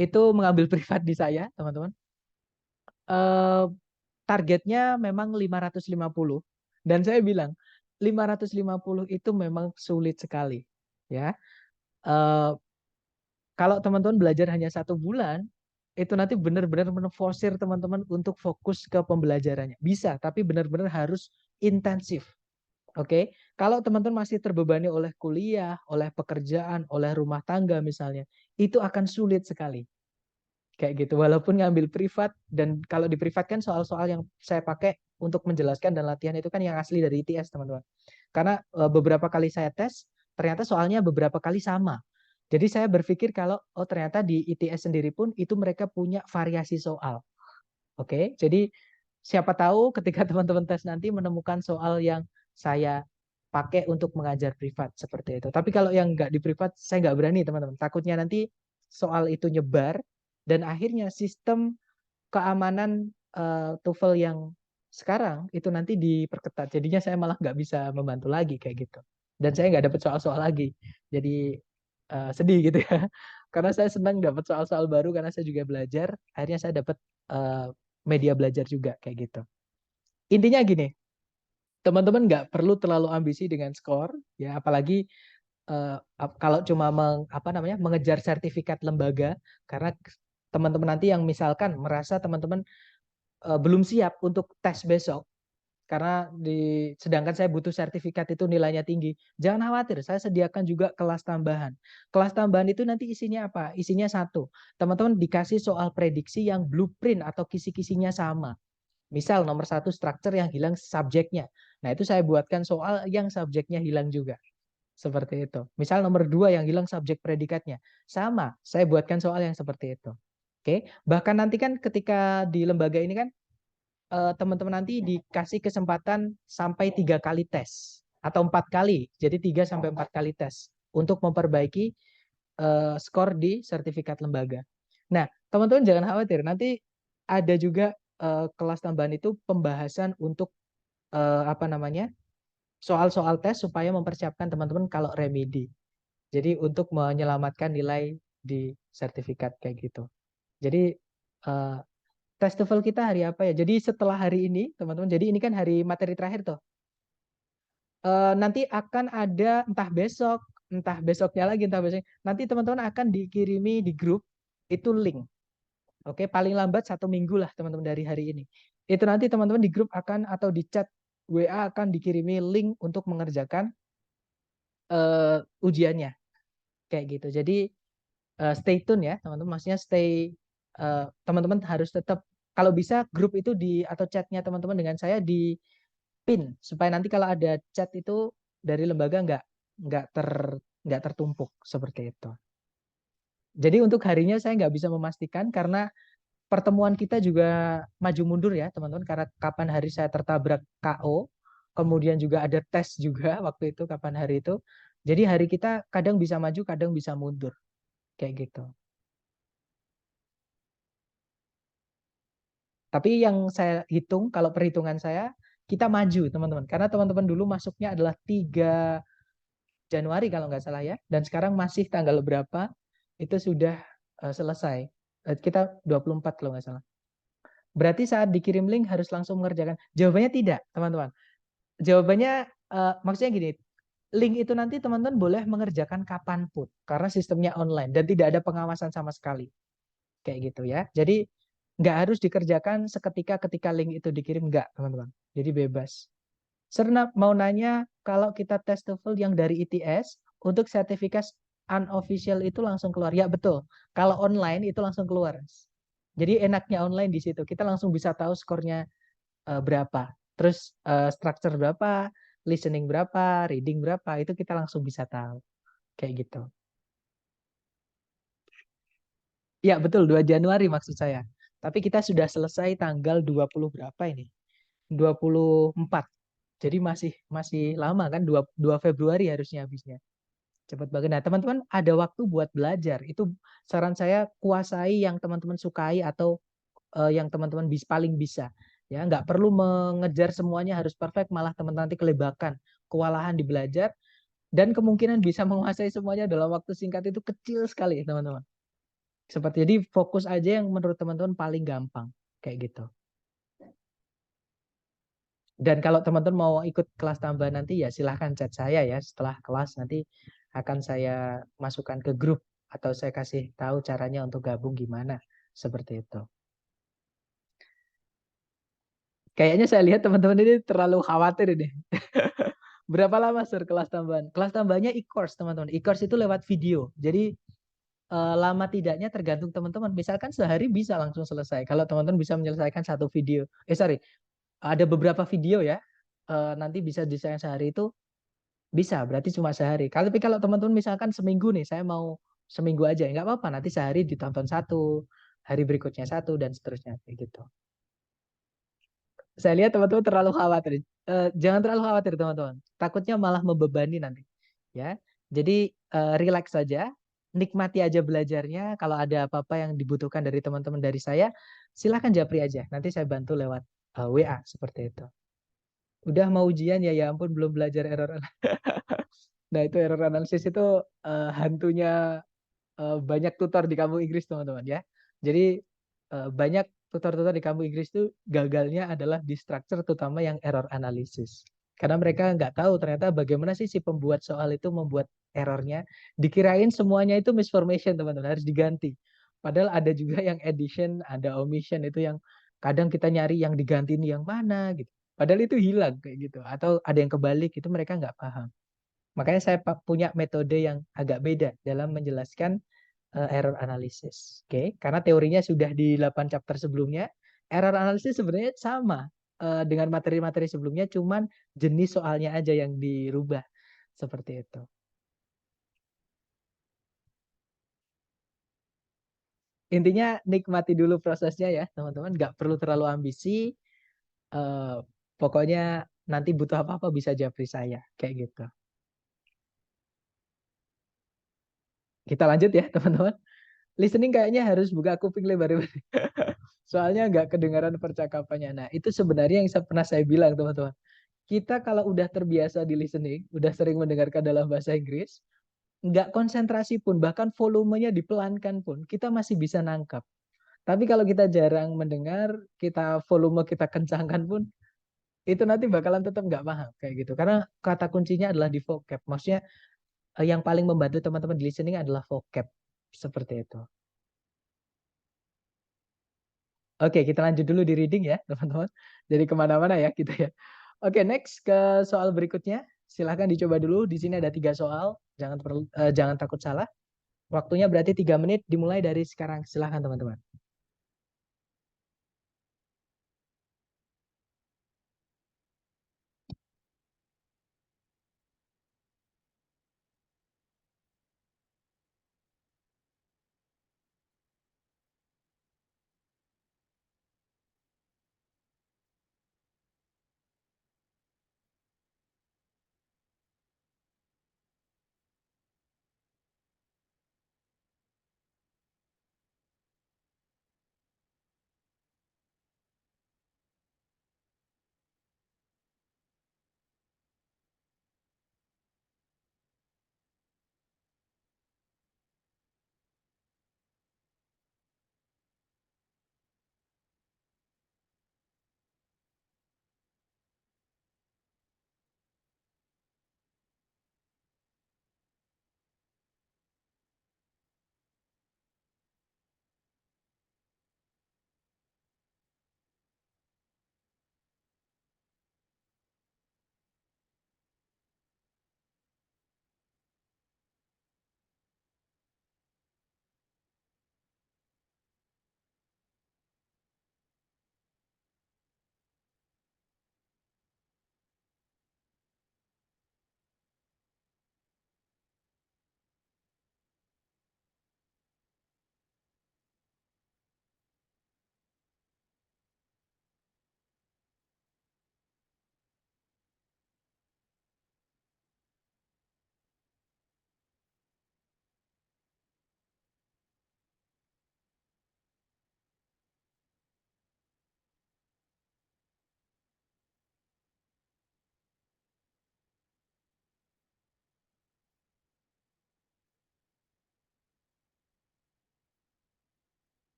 itu mengambil privat di saya, teman-teman. Targetnya memang 550 dan saya bilang 550 itu memang sulit sekali, ya. Kalau teman-teman belajar hanya 1 bulan, itu nanti benar-benar menforsir teman-teman untuk fokus ke pembelajarannya. Bisa, tapi benar-benar harus intensif. Oke, kalau teman-teman masih terbebani oleh kuliah, oleh pekerjaan, oleh rumah tangga misalnya, itu akan sulit sekali. Kayak gitu, walaupun ngambil privat, dan kalau di privat kan soal-soal yang saya pakai untuk menjelaskan dan latihan itu kan yang asli dari ITS, teman-teman. Karena beberapa kali saya tes, ternyata soalnya beberapa kali sama. Jadi saya berpikir kalau ternyata di ITS sendiri pun itu mereka punya variasi soal. Oke, jadi siapa tahu ketika teman-teman tes nanti menemukan soal yang saya pakai untuk mengajar privat seperti itu. Tapi kalau yang nggak di privat, saya nggak berani, teman-teman. Takutnya nanti soal itu nyebar dan akhirnya sistem keamanan TOEFL yang sekarang itu nanti diperketat. Jadinya saya malah nggak bisa membantu lagi kayak gitu. Dan saya nggak dapat soal-soal lagi. Jadi sedih gitu ya. Karena saya senang dapat soal-soal baru karena saya juga belajar. Akhirnya saya dapat media belajar juga kayak gitu. Intinya gini, teman-teman nggak perlu terlalu ambisi dengan skor, ya, apalagi kalau cuma mengejar sertifikat lembaga, karena teman-teman nanti yang misalkan merasa teman-teman belum siap untuk tes besok, karena sedangkan saya butuh sertifikat itu nilainya tinggi. Jangan khawatir, saya sediakan juga kelas tambahan. Kelas tambahan itu nanti isinya apa? Isinya satu, teman-teman dikasih soal prediksi yang blueprint atau kisi-kisinya sama. Misal nomor satu structure yang hilang subjeknya. Nah itu saya buatkan soal yang subjeknya hilang juga. Seperti itu. Misal nomor dua yang hilang subjek predikatnya. Sama, saya buatkan soal yang seperti itu. Oke, bahkan nanti kan ketika di lembaga ini kan teman-teman nanti dikasih kesempatan sampai 3 kali tes atau 4 kali, jadi 3 sampai 4 kali tes untuk memperbaiki skor di sertifikat lembaga. Nah, teman-teman jangan khawatir, nanti ada juga kelas tambahan itu pembahasan untuk soal-soal tes supaya mempersiapkan teman-teman kalau remedi. Jadi untuk menyelamatkan nilai di sertifikat kayak gitu. Jadi tes TOEFL kita hari apa ya? Jadi setelah hari ini, teman-teman. Jadi ini kan hari materi terakhir tuh. Nanti akan ada entah besoknya lagi, entah besoknya. Nanti teman-teman akan dikirimi di grup itu link. Oke, paling lambat 1 minggu lah teman-teman dari hari ini. Itu nanti teman-teman di grup akan atau di chat WA akan dikirimi link untuk mengerjakan ujiannya kayak gitu. Jadi stay tune ya teman-teman. Maksudnya teman-teman harus tetap kalau bisa grup itu atau chatnya teman-teman dengan saya di pin supaya nanti kalau ada chat itu dari lembaga nggak ter nggak tertumpuk seperti itu. Jadi untuk harinya saya nggak bisa memastikan karena pertemuan kita juga maju mundur ya teman-teman, karena kapan hari saya tertabrak KO, kemudian juga ada tes juga waktu itu kapan hari itu. Jadi hari kita kadang bisa maju, kadang bisa mundur kayak gitu. Tapi yang saya hitung, kalau perhitungan saya, kita maju teman-teman. Karena teman-teman dulu masuknya adalah 3 Januari kalau nggak salah ya. Dan sekarang masih tanggal berapa, itu sudah selesai. Kita 24 kalau nggak salah. Berarti saat dikirim link harus langsung mengerjakan. Jawabannya tidak, teman-teman. Jawabannya maksudnya gini, link itu nanti teman-teman boleh mengerjakan kapanpun. Karena sistemnya online dan tidak ada pengawasan sama sekali. Kayak gitu ya. Jadi nggak harus dikerjakan seketika ketika link itu dikirim, nggak teman-teman. Jadi bebas. Serna mau nanya kalau kita tes TOEFL yang dari ITS untuk sertifikat unofficial itu langsung keluar. Ya betul. Kalau online itu langsung keluar. Jadi enaknya online di situ. Kita langsung bisa tahu skornya berapa. Terus structure berapa, listening berapa, reading berapa, itu kita langsung bisa tahu. Kayak gitu. Ya betul, 2 Januari maksud saya. Tapi kita sudah selesai tanggal 20 berapa ini? 24. Jadi masih masih lama kan, 2 Februari harusnya habisnya. Cepat banget. Nah, teman-teman ada waktu buat belajar. Itu saran saya, kuasai yang teman-teman sukai atau yang teman-teman paling bisa. Ya, nggak perlu mengejar semuanya harus perfect, malah teman-teman nanti kelebakan, kewalahan di belajar, dan kemungkinan bisa menguasai semuanya dalam waktu singkat itu kecil sekali, teman-teman. Seperti jadi fokus aja yang menurut teman-teman paling gampang, kayak gitu. Dan kalau teman-teman mau ikut kelas tambahan nanti ya silahkan chat saya ya setelah kelas, nanti akan saya masukkan ke grup atau saya kasih tahu caranya untuk gabung gimana, seperti itu. Kayaknya saya lihat teman-teman ini terlalu khawatir ini. Berapa lama Sur kelas tambahan? Kelas tambahannya e-course teman-teman. E-course itu lewat video. Jadi lama tidaknya tergantung teman-teman. Misalkan sehari bisa langsung selesai. Kalau teman-teman bisa menyelesaikan satu video. Ada beberapa video ya. Nanti bisa desain sehari itu bisa. Berarti cuma sehari. Tapi kalau teman-teman misalkan seminggu nih, saya mau seminggu aja. Nggak apa-apa. Nanti sehari ditonton satu. Hari berikutnya satu dan seterusnya. Kayak gitu. Saya lihat teman-teman terlalu khawatir. Jangan terlalu khawatir teman-teman. Takutnya malah membebani nanti. Ya, jadi relax saja, nikmati aja belajarnya. Kalau ada apa-apa yang dibutuhkan dari teman-teman dari saya, silahkan japri aja. Nanti saya bantu lewat WA seperti itu. Udah mau ujian ya, ya ampun belum belajar error. Nah itu error analisis itu hantunya banyak tutor di kampung Inggris teman-teman ya. Jadi banyak tutor-tutor di kampung Inggris itu gagalnya adalah di structure terutama yang error analisis Karena mereka nggak tahu ternyata bagaimana sih si pembuat soal itu membuat errornya. Dikirain semuanya itu misformation teman-teman, harus diganti. Padahal ada juga yang addition, ada omission itu yang kadang kita nyari yang diganti ini yang mana gitu. Padahal itu hilang kayak gitu. Atau ada yang kebalik itu mereka nggak paham. Makanya saya punya metode yang agak beda dalam menjelaskan error analysis. Oke, karena teorinya sudah di 8 chapter sebelumnya, error analysis sebenarnya sama dengan materi-materi sebelumnya, cuman jenis soalnya aja yang dirubah seperti itu. Intinya nikmati dulu prosesnya ya, teman-teman. Nggak perlu terlalu ambisi. eh, Pokoknya nanti butuh apa-apa bisa japri saya, kayak gitu. Kita lanjut ya, teman-teman. Listening kayaknya harus buka kuping lebar-lebar. Soalnya nggak kedengaran percakapannya. Nah, itu sebenarnya yang pernah saya bilang, teman-teman. Kita kalau udah terbiasa di listening, udah sering mendengarkan dalam bahasa Inggris, nggak konsentrasi pun, bahkan volumenya dipelankan pun, kita masih bisa nangkap. Tapi kalau kita jarang mendengar, kita volume kita kencangkan pun, itu nanti bakalan tetap nggak paham kayak gitu. Karena kata kuncinya adalah di vocab. Maksudnya yang paling membantu teman-teman di listening adalah vocab. Seperti itu. Oke, kita lanjut dulu di reading ya, teman-teman. Jadi kemana-mana ya kita ya. Oke, next ke soal berikutnya. Silahkan dicoba dulu. Di sini ada 3 soal. Jangan takut salah. Waktunya berarti 3 menit. Dimulai dari sekarang. Silahkan teman-teman.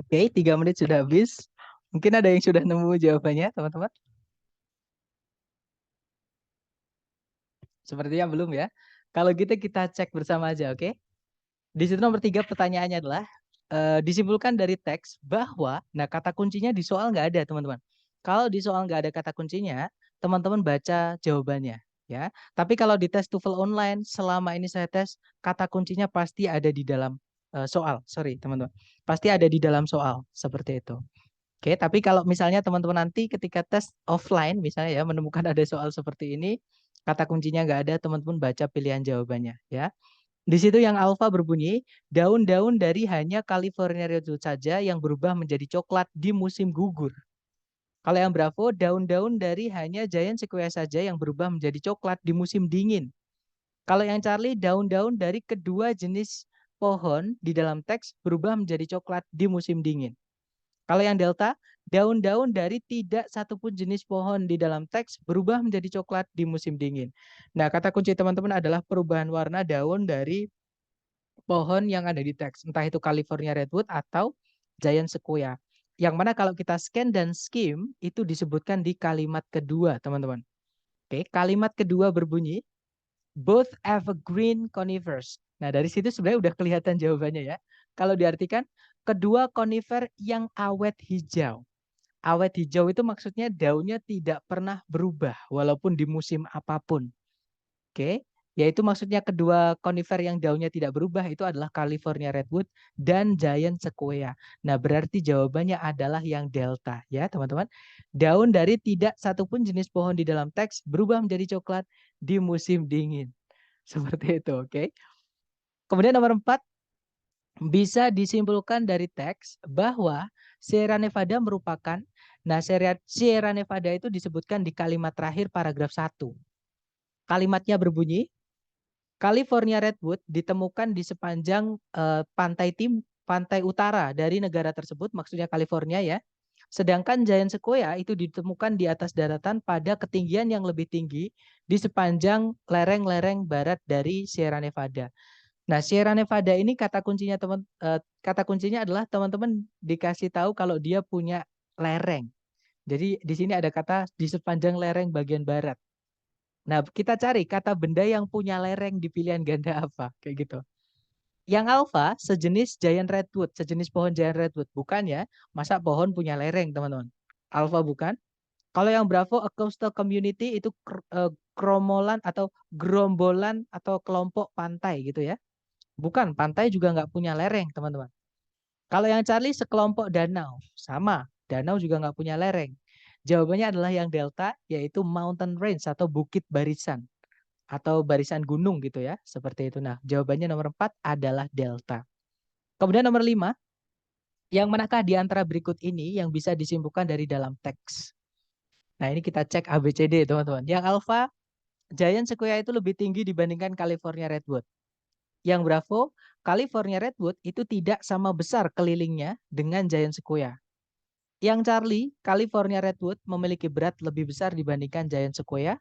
Oke, 3 menit sudah habis. Mungkin ada yang sudah nemu jawabannya, teman-teman. Sepertinya belum ya. Kalau gitu kita cek bersama aja, oke? Di situ nomor 3 pertanyaannya adalah, disimpulkan dari teks bahwa, nah kata kuncinya di soal nggak ada teman-teman. Kalau di soal nggak ada kata kuncinya, teman-teman baca jawabannya ya. Tapi kalau di tes TOEFL online, selama ini saya tes, kata kuncinya pasti ada di dalam soal. Sorry teman-teman, pasti ada di dalam soal seperti itu. Oke, tapi kalau misalnya teman-teman nanti ketika tes offline, misalnya ya menemukan ada soal seperti ini, kata kuncinya nggak ada, teman-teman baca pilihan jawabannya ya. Di situ yang alfa berbunyi, daun-daun dari hanya California Redwood saja yang berubah menjadi coklat di musim gugur. Kalau yang Bravo, daun-daun dari hanya Giant Sequoia saja yang berubah menjadi coklat di musim dingin. Kalau yang Charlie, daun-daun dari kedua jenis pohon di dalam teks berubah menjadi coklat di musim dingin. Kalau yang Delta, daun-daun dari tidak satupun jenis pohon di dalam teks berubah menjadi coklat di musim dingin. Nah, kata kunci teman-teman adalah perubahan warna daun dari pohon yang ada di teks, entah itu California Redwood atau Giant Sequoia. Yang mana kalau kita scan dan skim itu disebutkan di kalimat kedua, teman-teman. Oke, kalimat kedua berbunyi both evergreen conifers. Nah, dari situ sebenarnya udah kelihatan jawabannya ya. Kalau diartikan kedua conifer yang awet hijau. Awet hijau itu maksudnya daunnya tidak pernah berubah walaupun di musim apapun. Oke, yaitu maksudnya kedua conifer yang daunnya tidak berubah itu adalah California Redwood dan Giant Sequoia. Nah, berarti jawabannya adalah yang delta ya, teman-teman. Daun dari tidak satupun jenis pohon di dalam teks berubah menjadi coklat di musim dingin. Seperti itu, oke. Kemudian nomor 4, bisa disimpulkan dari teks bahwa Sierra Nevada merupakan, nah Sierra Nevada itu disebutkan di kalimat terakhir paragraf 1. Kalimatnya berbunyi, California Redwood ditemukan di sepanjang pantai utara dari negara tersebut, maksudnya California ya. Sedangkan Giant Sequoia itu ditemukan di atas daratan pada ketinggian yang lebih tinggi di sepanjang lereng-lereng barat dari Sierra Nevada. Nah, Sierra Nevada ini kata kuncinya adalah teman-teman dikasih tahu kalau dia punya lereng. Jadi di sini ada kata di sepanjang lereng bagian barat. Nah, kita cari kata benda yang punya lereng di pilihan ganda apa, kayak gitu. Yang alfa sejenis giant redwood, sejenis pohon giant redwood, bukan ya? Masa pohon punya lereng, teman-teman? Alfa bukan. Kalau yang bravo, a coastal community itu kromolan atau gerombolan atau kelompok pantai gitu ya. Bukan, pantai juga nggak punya lereng, teman-teman. Kalau yang Charlie sekelompok danau, sama. Danau juga nggak punya lereng. Jawabannya adalah yang delta, yaitu mountain range atau bukit barisan atau barisan gunung gitu ya, seperti itu. Nah, jawabannya nomor 4 adalah delta. Kemudian nomor 5, yang manakah di antara berikut ini yang bisa disimpulkan dari dalam teks? Nah, ini kita cek ABCD teman-teman. Yang alpha, Giant Sequoia itu lebih tinggi dibandingkan California Redwood. Yang Bravo, California Redwood itu tidak sama besar kelilingnya dengan Giant Sequoia. Yang Charlie, California Redwood memiliki berat lebih besar dibandingkan Giant Sequoia.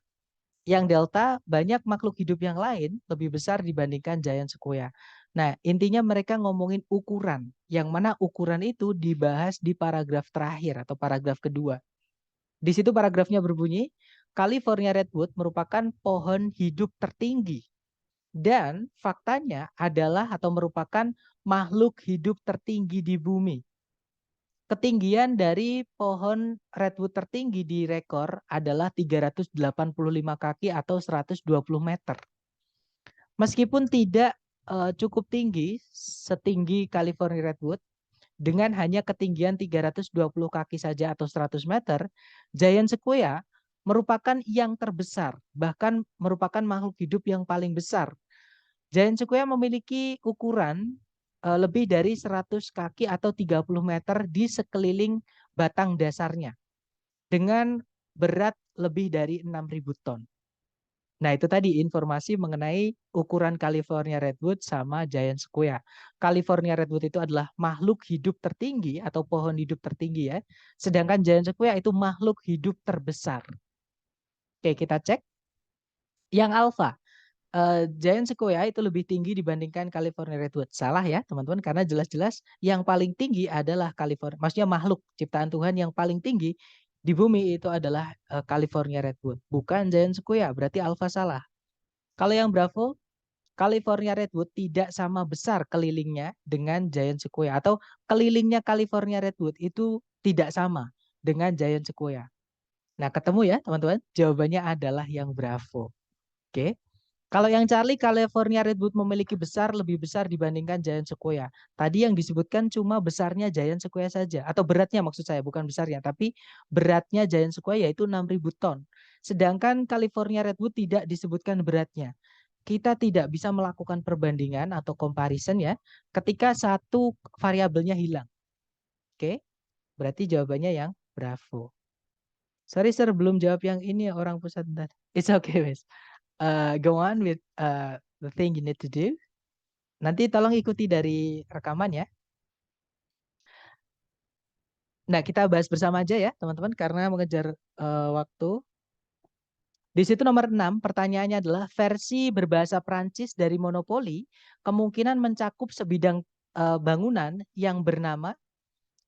Yang Delta, banyak makhluk hidup yang lain lebih besar dibandingkan Giant Sequoia. Nah, intinya mereka ngomongin ukuran, yang mana ukuran itu dibahas di paragraf terakhir atau paragraf kedua. Di situ paragrafnya berbunyi, California Redwood merupakan pohon hidup tertinggi. Dan faktanya adalah atau merupakan makhluk hidup tertinggi di bumi. Ketinggian dari pohon redwood tertinggi di rekor adalah 385 kaki atau 120 meter. Meskipun tidak cukup tinggi setinggi California Redwood, dengan hanya ketinggian 320 kaki saja atau 100 meter, Giant Sequoia merupakan yang terbesar, bahkan merupakan makhluk hidup yang paling besar. Giant Sequoia memiliki ukuran lebih dari 100 kaki atau 30 meter di sekeliling batang dasarnya dengan berat lebih dari 6.000 ton. Nah, itu tadi informasi mengenai ukuran California Redwood sama Giant Sequoia. California Redwood itu adalah makhluk hidup tertinggi atau pohon hidup tertinggi ya. Sedangkan Giant Sequoia itu makhluk hidup terbesar. Oke, kita cek. Yang alpha, Giant Sequoia itu lebih tinggi dibandingkan California Redwood. Salah ya teman-teman, karena jelas-jelas yang paling tinggi adalah California. Maksudnya makhluk ciptaan Tuhan yang paling tinggi di bumi itu adalah California Redwood. Bukan Giant Sequoia, berarti alpha salah. Kalau yang Bravo, California Redwood tidak sama besar kelilingnya dengan Giant Sequoia, atau kelilingnya California Redwood itu tidak sama dengan Giant Sequoia. Nah, ketemu ya teman-teman? Jawabannya adalah yang Bravo. Oke. Kalau yang Charlie, California Redwood memiliki lebih besar dibandingkan Giant Sequoia. Tadi yang disebutkan cuma besarnya Giant Sequoia saja, atau beratnya maksud saya, bukan besarnya, tapi beratnya Giant Sequoia yaitu 6.000 ton. Sedangkan California Redwood tidak disebutkan beratnya. Kita tidak bisa melakukan perbandingan atau comparison ya, ketika satu variabelnya hilang. Oke, berarti jawabannya yang Bravo. Sorry sir, belum jawab yang ini orang pusat. It's okay, Wes. Go on with the thing you need to do. Nanti tolong ikuti dari rekaman ya. Nah, kita bahas bersama aja ya, teman-teman, karena mengejar waktu. Di situ nomor 6, pertanyaannya adalah versi berbahasa Prancis dari monopoli kemungkinan mencakup sebidang bangunan yang bernama.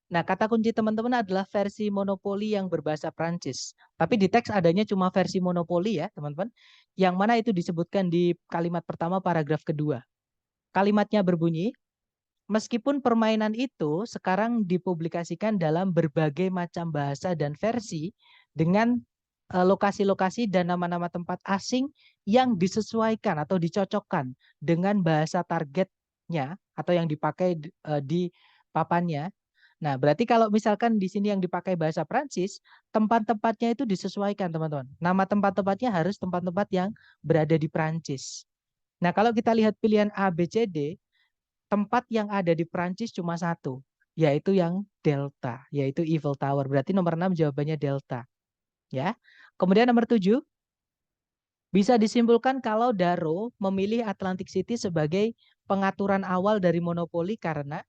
Nah, kata kunci teman-teman adalah versi monopoli yang berbahasa Prancis. Tapi di teks adanya cuma versi monopoli ya, teman-teman. Yang mana itu disebutkan di kalimat pertama paragraf kedua. Kalimatnya berbunyi, meskipun permainan itu sekarang dipublikasikan dalam berbagai macam bahasa dan versi dengan lokasi-lokasi dan nama-nama tempat asing yang disesuaikan atau dicocokkan dengan bahasa targetnya atau yang dipakai di papannya. Nah, berarti kalau misalkan di sini yang dipakai bahasa Prancis, tempat-tempatnya itu disesuaikan, teman-teman. Nama tempat-tempatnya harus tempat-tempat yang berada di Prancis. Nah, kalau kita lihat pilihan A, B, C, D, tempat yang ada di Prancis cuma satu, yaitu yang Delta, yaitu Eiffel Tower. Berarti nomor 6 jawabannya Delta. Ya. Kemudian nomor 7, bisa disimpulkan kalau Darrow memilih Atlantic City sebagai pengaturan awal dari monopoli karena.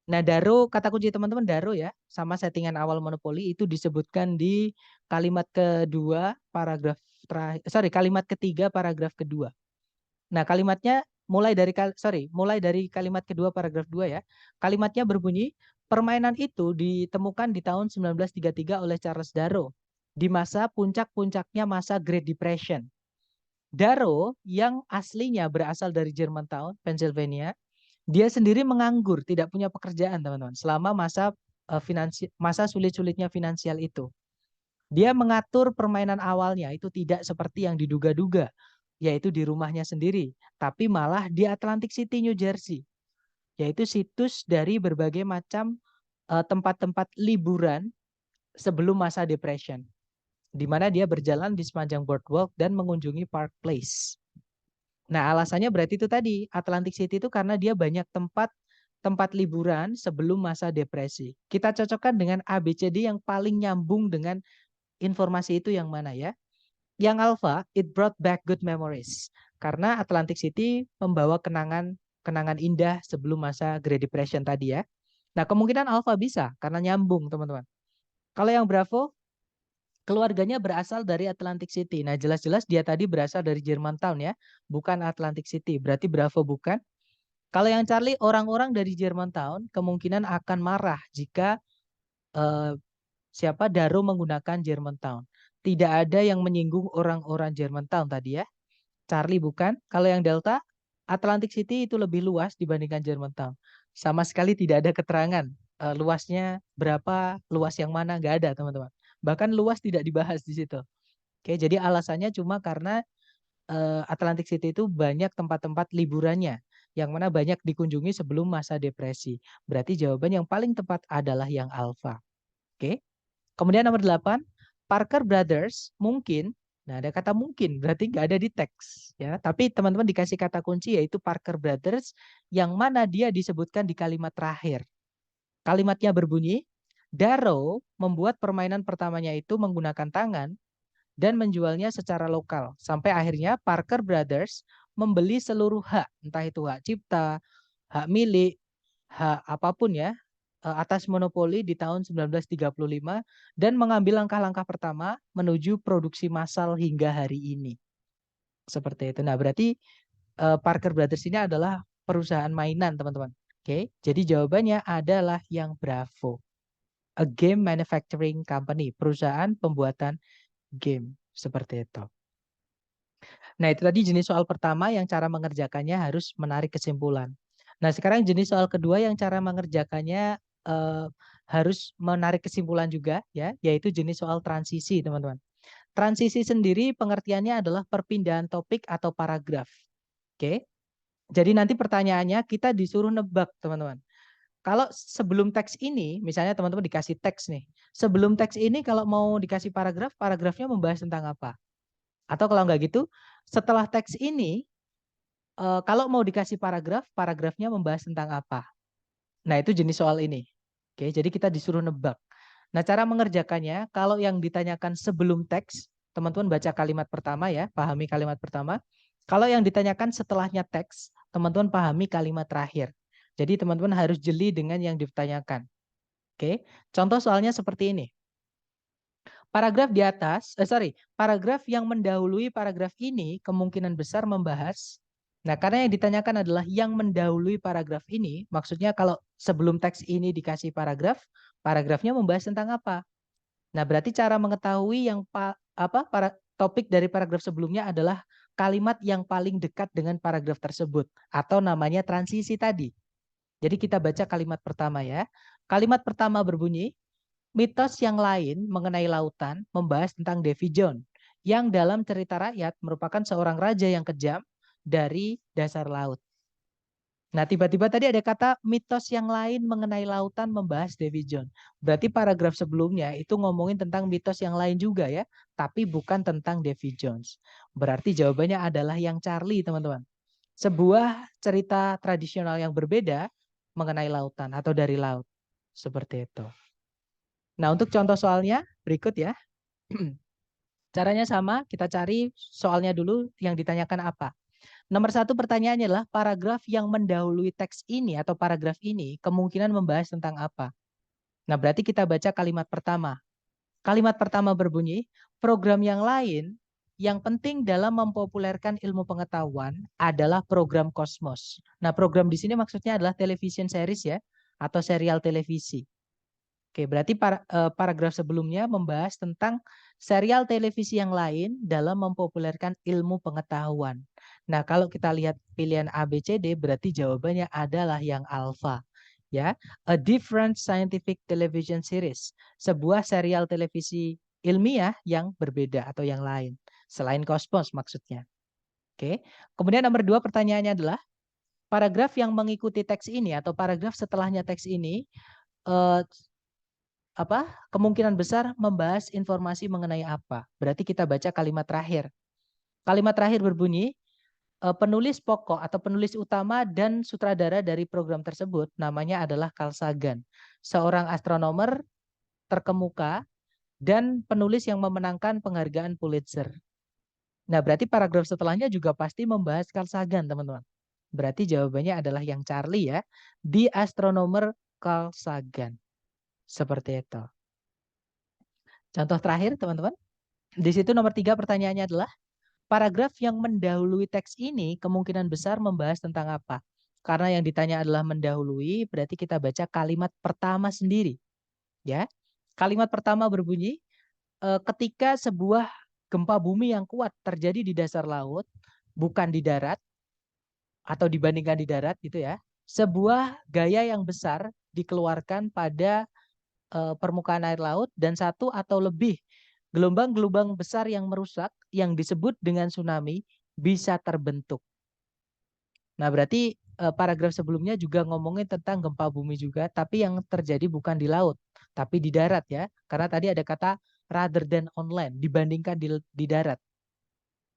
Nah, Darrow, kata kunci teman-teman Darrow ya, sama settingan awal monopoli itu disebutkan di kalimat kedua paragraf terakhir, kalimat ketiga paragraf kedua. Nah, kalimatnya mulai dari kalimat kedua paragraf 2 ya. Kalimatnya berbunyi, permainan itu ditemukan di tahun 1933 oleh Charles Darrow di masa puncak-puncaknya masa Great Depression. Darrow yang aslinya berasal dari Germantown, Pennsylvania, dia sendiri menganggur, tidak punya pekerjaan, teman-teman, selama masa sulit-sulitnya finansial itu. Dia mengatur permainan awalnya itu tidak seperti yang diduga-duga, yaitu di rumahnya sendiri, tapi malah di Atlantic City, New Jersey, yaitu situs dari berbagai macam tempat-tempat liburan sebelum masa Depression, di mana dia berjalan di sepanjang boardwalk dan mengunjungi Park Place. Nah, alasannya berarti itu tadi, Atlantic City itu karena dia banyak tempat liburan sebelum masa depresi. Kita cocokkan dengan ABCD yang paling nyambung dengan informasi itu yang mana ya? Yang alpha, it brought back good memories. Karena Atlantic City membawa kenangan indah sebelum masa Great Depression tadi ya. Nah, kemungkinan alpha bisa karena nyambung, teman-teman. Kalau yang Bravo, keluarganya berasal dari Atlantic City. Nah, jelas-jelas dia tadi berasal dari Germantown ya, bukan Atlantic City. Berarti Bravo bukan. Kalau yang Charlie, orang-orang dari Germantown kemungkinan akan marah jika Darrow menggunakan Germantown. Tidak ada yang menyinggung orang-orang Germantown tadi ya. Charlie bukan. Kalau yang Delta, Atlantic City itu lebih luas dibandingkan Germantown. Sama sekali tidak ada keterangan luasnya berapa, luas yang mana, nggak ada, teman-teman. Bahkan luas tidak dibahas di situ. Oke, jadi alasannya cuma karena Atlantic City itu banyak tempat-tempat liburannya yang mana banyak dikunjungi sebelum masa depresi. Berarti jawaban yang paling tepat adalah yang alfa. Oke. Kemudian nomor 8, Parker Brothers mungkin. Nah, ada kata mungkin, berarti nggak ada di teks ya. Tapi teman-teman dikasih kata kunci yaitu Parker Brothers yang mana dia disebutkan di kalimat terakhir. Kalimatnya berbunyi, Darrow membuat permainan pertamanya itu menggunakan tangan dan menjualnya secara lokal. Sampai akhirnya Parker Brothers membeli seluruh hak, entah itu hak cipta, hak milik, hak apapun ya, atas monopoli di tahun 1935 dan mengambil langkah-langkah pertama menuju produksi massal hingga hari ini. Seperti itu. Nah, berarti Parker Brothers ini adalah perusahaan mainan, teman-teman. Oke, jadi jawabannya adalah yang Bravo. A game manufacturing company, perusahaan pembuatan game seperti itu. Nah, itu tadi jenis soal pertama yang cara mengerjakannya harus menarik kesimpulan. Nah, sekarang jenis soal kedua yang cara mengerjakannya harus menarik kesimpulan juga ya, yaitu jenis soal transisi, teman-teman. Transisi sendiri pengertiannya adalah perpindahan topik atau paragraf. Oke. Jadi nanti pertanyaannya kita disuruh nebak, teman-teman. Kalau sebelum teks ini, misalnya teman-teman dikasih teks nih. Sebelum teks ini kalau mau dikasih paragraf, paragrafnya membahas tentang apa? Atau kalau nggak gitu, setelah teks ini, kalau mau dikasih paragraf, paragrafnya membahas tentang apa? Nah, itu jenis soal ini. Oke, jadi kita disuruh nebak. Nah, cara mengerjakannya, kalau yang ditanyakan sebelum teks, teman-teman baca kalimat pertama ya, pahami kalimat pertama. Kalau yang ditanyakan setelahnya teks, teman-teman pahami kalimat terakhir. Jadi teman-teman harus jeli dengan yang ditanyakan. Oke, contoh soalnya seperti ini. Paragraf di atas, paragraf yang mendahului paragraf ini kemungkinan besar membahas. Nah, karena yang ditanyakan adalah yang mendahului paragraf ini, maksudnya kalau sebelum teks ini dikasih paragraf, paragrafnya membahas tentang apa? Nah, berarti cara mengetahui yang topik dari paragraf sebelumnya adalah kalimat yang paling dekat dengan paragraf tersebut atau namanya transisi tadi. Jadi kita baca kalimat pertama ya. Kalimat pertama berbunyi, mitos yang lain mengenai lautan membahas tentang Davy Jones yang dalam cerita rakyat merupakan seorang raja yang kejam dari dasar laut. Nah, tiba-tiba tadi ada kata mitos yang lain mengenai lautan membahas Davy Jones. Berarti paragraf sebelumnya itu ngomongin tentang mitos yang lain juga ya, tapi bukan tentang Davy Jones. Berarti jawabannya adalah yang Charlie, teman-teman. Sebuah cerita tradisional yang berbeda mengenai lautan atau dari laut. Seperti itu. Nah, untuk contoh soalnya berikut ya. Caranya sama, kita cari soalnya dulu yang ditanyakan apa. Nomor satu pertanyaannya adalah paragraf yang mendahului teks ini atau paragraf ini kemungkinan membahas tentang apa. Nah, berarti kita baca kalimat pertama. Kalimat pertama berbunyi, program yang lain yang penting dalam mempopulerkan ilmu pengetahuan adalah program Kosmos. Nah, program di sini maksudnya adalah television series ya, atau serial televisi. Oke, berarti paragraf sebelumnya membahas tentang serial televisi yang lain dalam mempopulerkan ilmu pengetahuan. Nah, kalau kita lihat pilihan A, B, C, D, berarti jawabannya adalah yang alfa. Ya, a different scientific television series, sebuah serial televisi ilmiah yang berbeda atau yang lain, selain Cosmos maksudnya. Oke, kemudian nomor 2 pertanyaannya adalah paragraf yang mengikuti teks ini atau paragraf setelahnya teks ini kemungkinan besar membahas informasi mengenai apa. Berarti kita baca kalimat terakhir. Kalimat terakhir berbunyi, penulis pokok atau penulis utama dan sutradara dari program tersebut namanya adalah Carl Sagan, seorang astronomer terkemuka dan penulis yang memenangkan penghargaan Pulitzer. Nah, berarti paragraf setelahnya juga pasti membahas Carl Sagan, teman-teman. Berarti jawabannya adalah yang Charlie ya, The Astronomer Carl Sagan. Seperti itu. Contoh terakhir, teman-teman. Di situ nomor 3 pertanyaannya adalah, paragraf yang mendahului teks ini kemungkinan besar membahas tentang apa? Karena yang ditanya adalah mendahului, berarti kita baca kalimat pertama sendiri. Ya, kalimat pertama berbunyi, ketika sebuah gempa bumi yang kuat terjadi di dasar laut, bukan di darat, atau dibandingkan di darat gitu ya, sebuah gaya yang besar dikeluarkan pada permukaan air laut dan satu atau lebih gelombang-gelombang besar yang merusak yang disebut dengan tsunami bisa terbentuk. Nah, berarti paragraf sebelumnya juga ngomongin tentang gempa bumi juga, tapi yang terjadi bukan di laut, tapi di darat ya. Karena tadi ada kata rather than on land, dibandingkan di darat.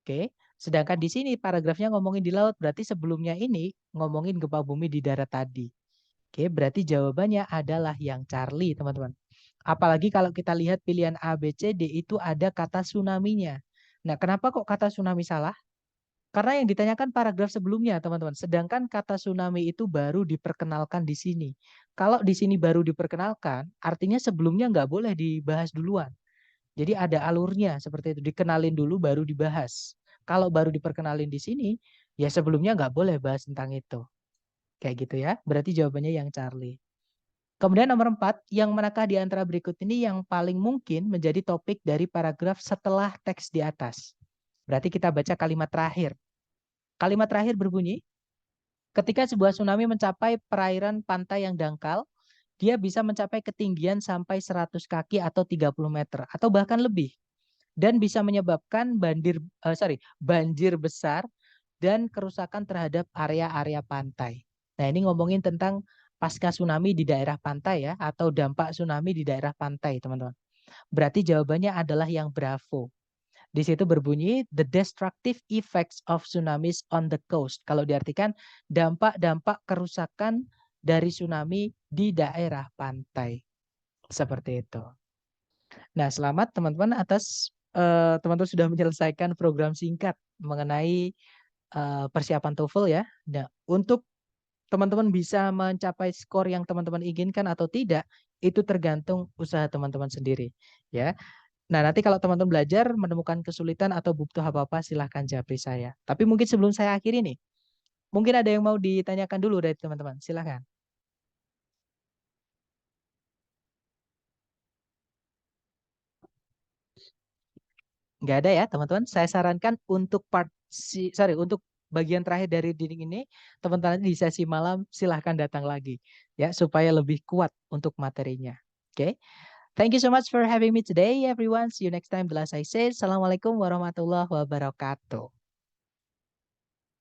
Oke, sedangkan di sini paragrafnya ngomongin di laut, berarti sebelumnya ini ngomongin gempa bumi di darat tadi. Oke, berarti jawabannya adalah yang Charlie, teman-teman. Apalagi kalau kita lihat pilihan A, B, C, D itu ada kata tsunami-nya. Nah, kenapa kok kata tsunami salah? Karena yang ditanyakan paragraf sebelumnya, teman-teman. Sedangkan kata tsunami itu baru diperkenalkan di sini. Kalau di sini baru diperkenalkan, artinya sebelumnya nggak boleh dibahas duluan. Jadi ada alurnya seperti itu. Dikenalin dulu baru dibahas. Kalau baru diperkenalin di sini, ya sebelumnya nggak boleh bahas tentang itu. Kayak gitu ya. Berarti jawabannya yang Charlie. Kemudian nomor 4, yang manakah di antara berikut ini yang paling mungkin menjadi topik dari paragraf setelah teks di atas? Berarti kita baca kalimat terakhir. Kalimat terakhir berbunyi, ketika sebuah tsunami mencapai perairan pantai yang dangkal, dia bisa mencapai ketinggian sampai 100 kaki atau 30 meter atau bahkan lebih dan bisa menyebabkan banjir besar dan kerusakan terhadap area-area pantai. Nah, ini ngomongin tentang pasca tsunami di daerah pantai ya atau dampak tsunami di daerah pantai, teman-teman. Berarti jawabannya adalah yang Bravo. Di situ berbunyi the destructive effects of tsunamis on the coast. Kalau diartikan dampak-dampak kerusakan dari tsunami di daerah pantai. Seperti itu. Nah, selamat teman-teman atas teman-teman sudah menyelesaikan program singkat mengenai persiapan TOEFL ya. Nah, untuk teman-teman bisa mencapai skor yang teman-teman inginkan atau tidak, itu tergantung usaha teman-teman sendiri, ya. Nah, nanti kalau teman-teman belajar menemukan kesulitan atau butuh apa-apa, silahkan japri saya. Tapi mungkin sebelum saya akhiri nih, mungkin ada yang mau ditanyakan dulu dari teman-teman. Silahkan. Nggak ada ya, teman-teman. Saya sarankan untuk untuk bagian terakhir dari reading ini, teman-teman di sesi malam silahkan datang lagi ya supaya lebih kuat untuk materinya. Oke. Okay? Thank you so much for having me today, everyone. See you next time. As I say, Assalamualaikum warahmatullahi wabarakatuh.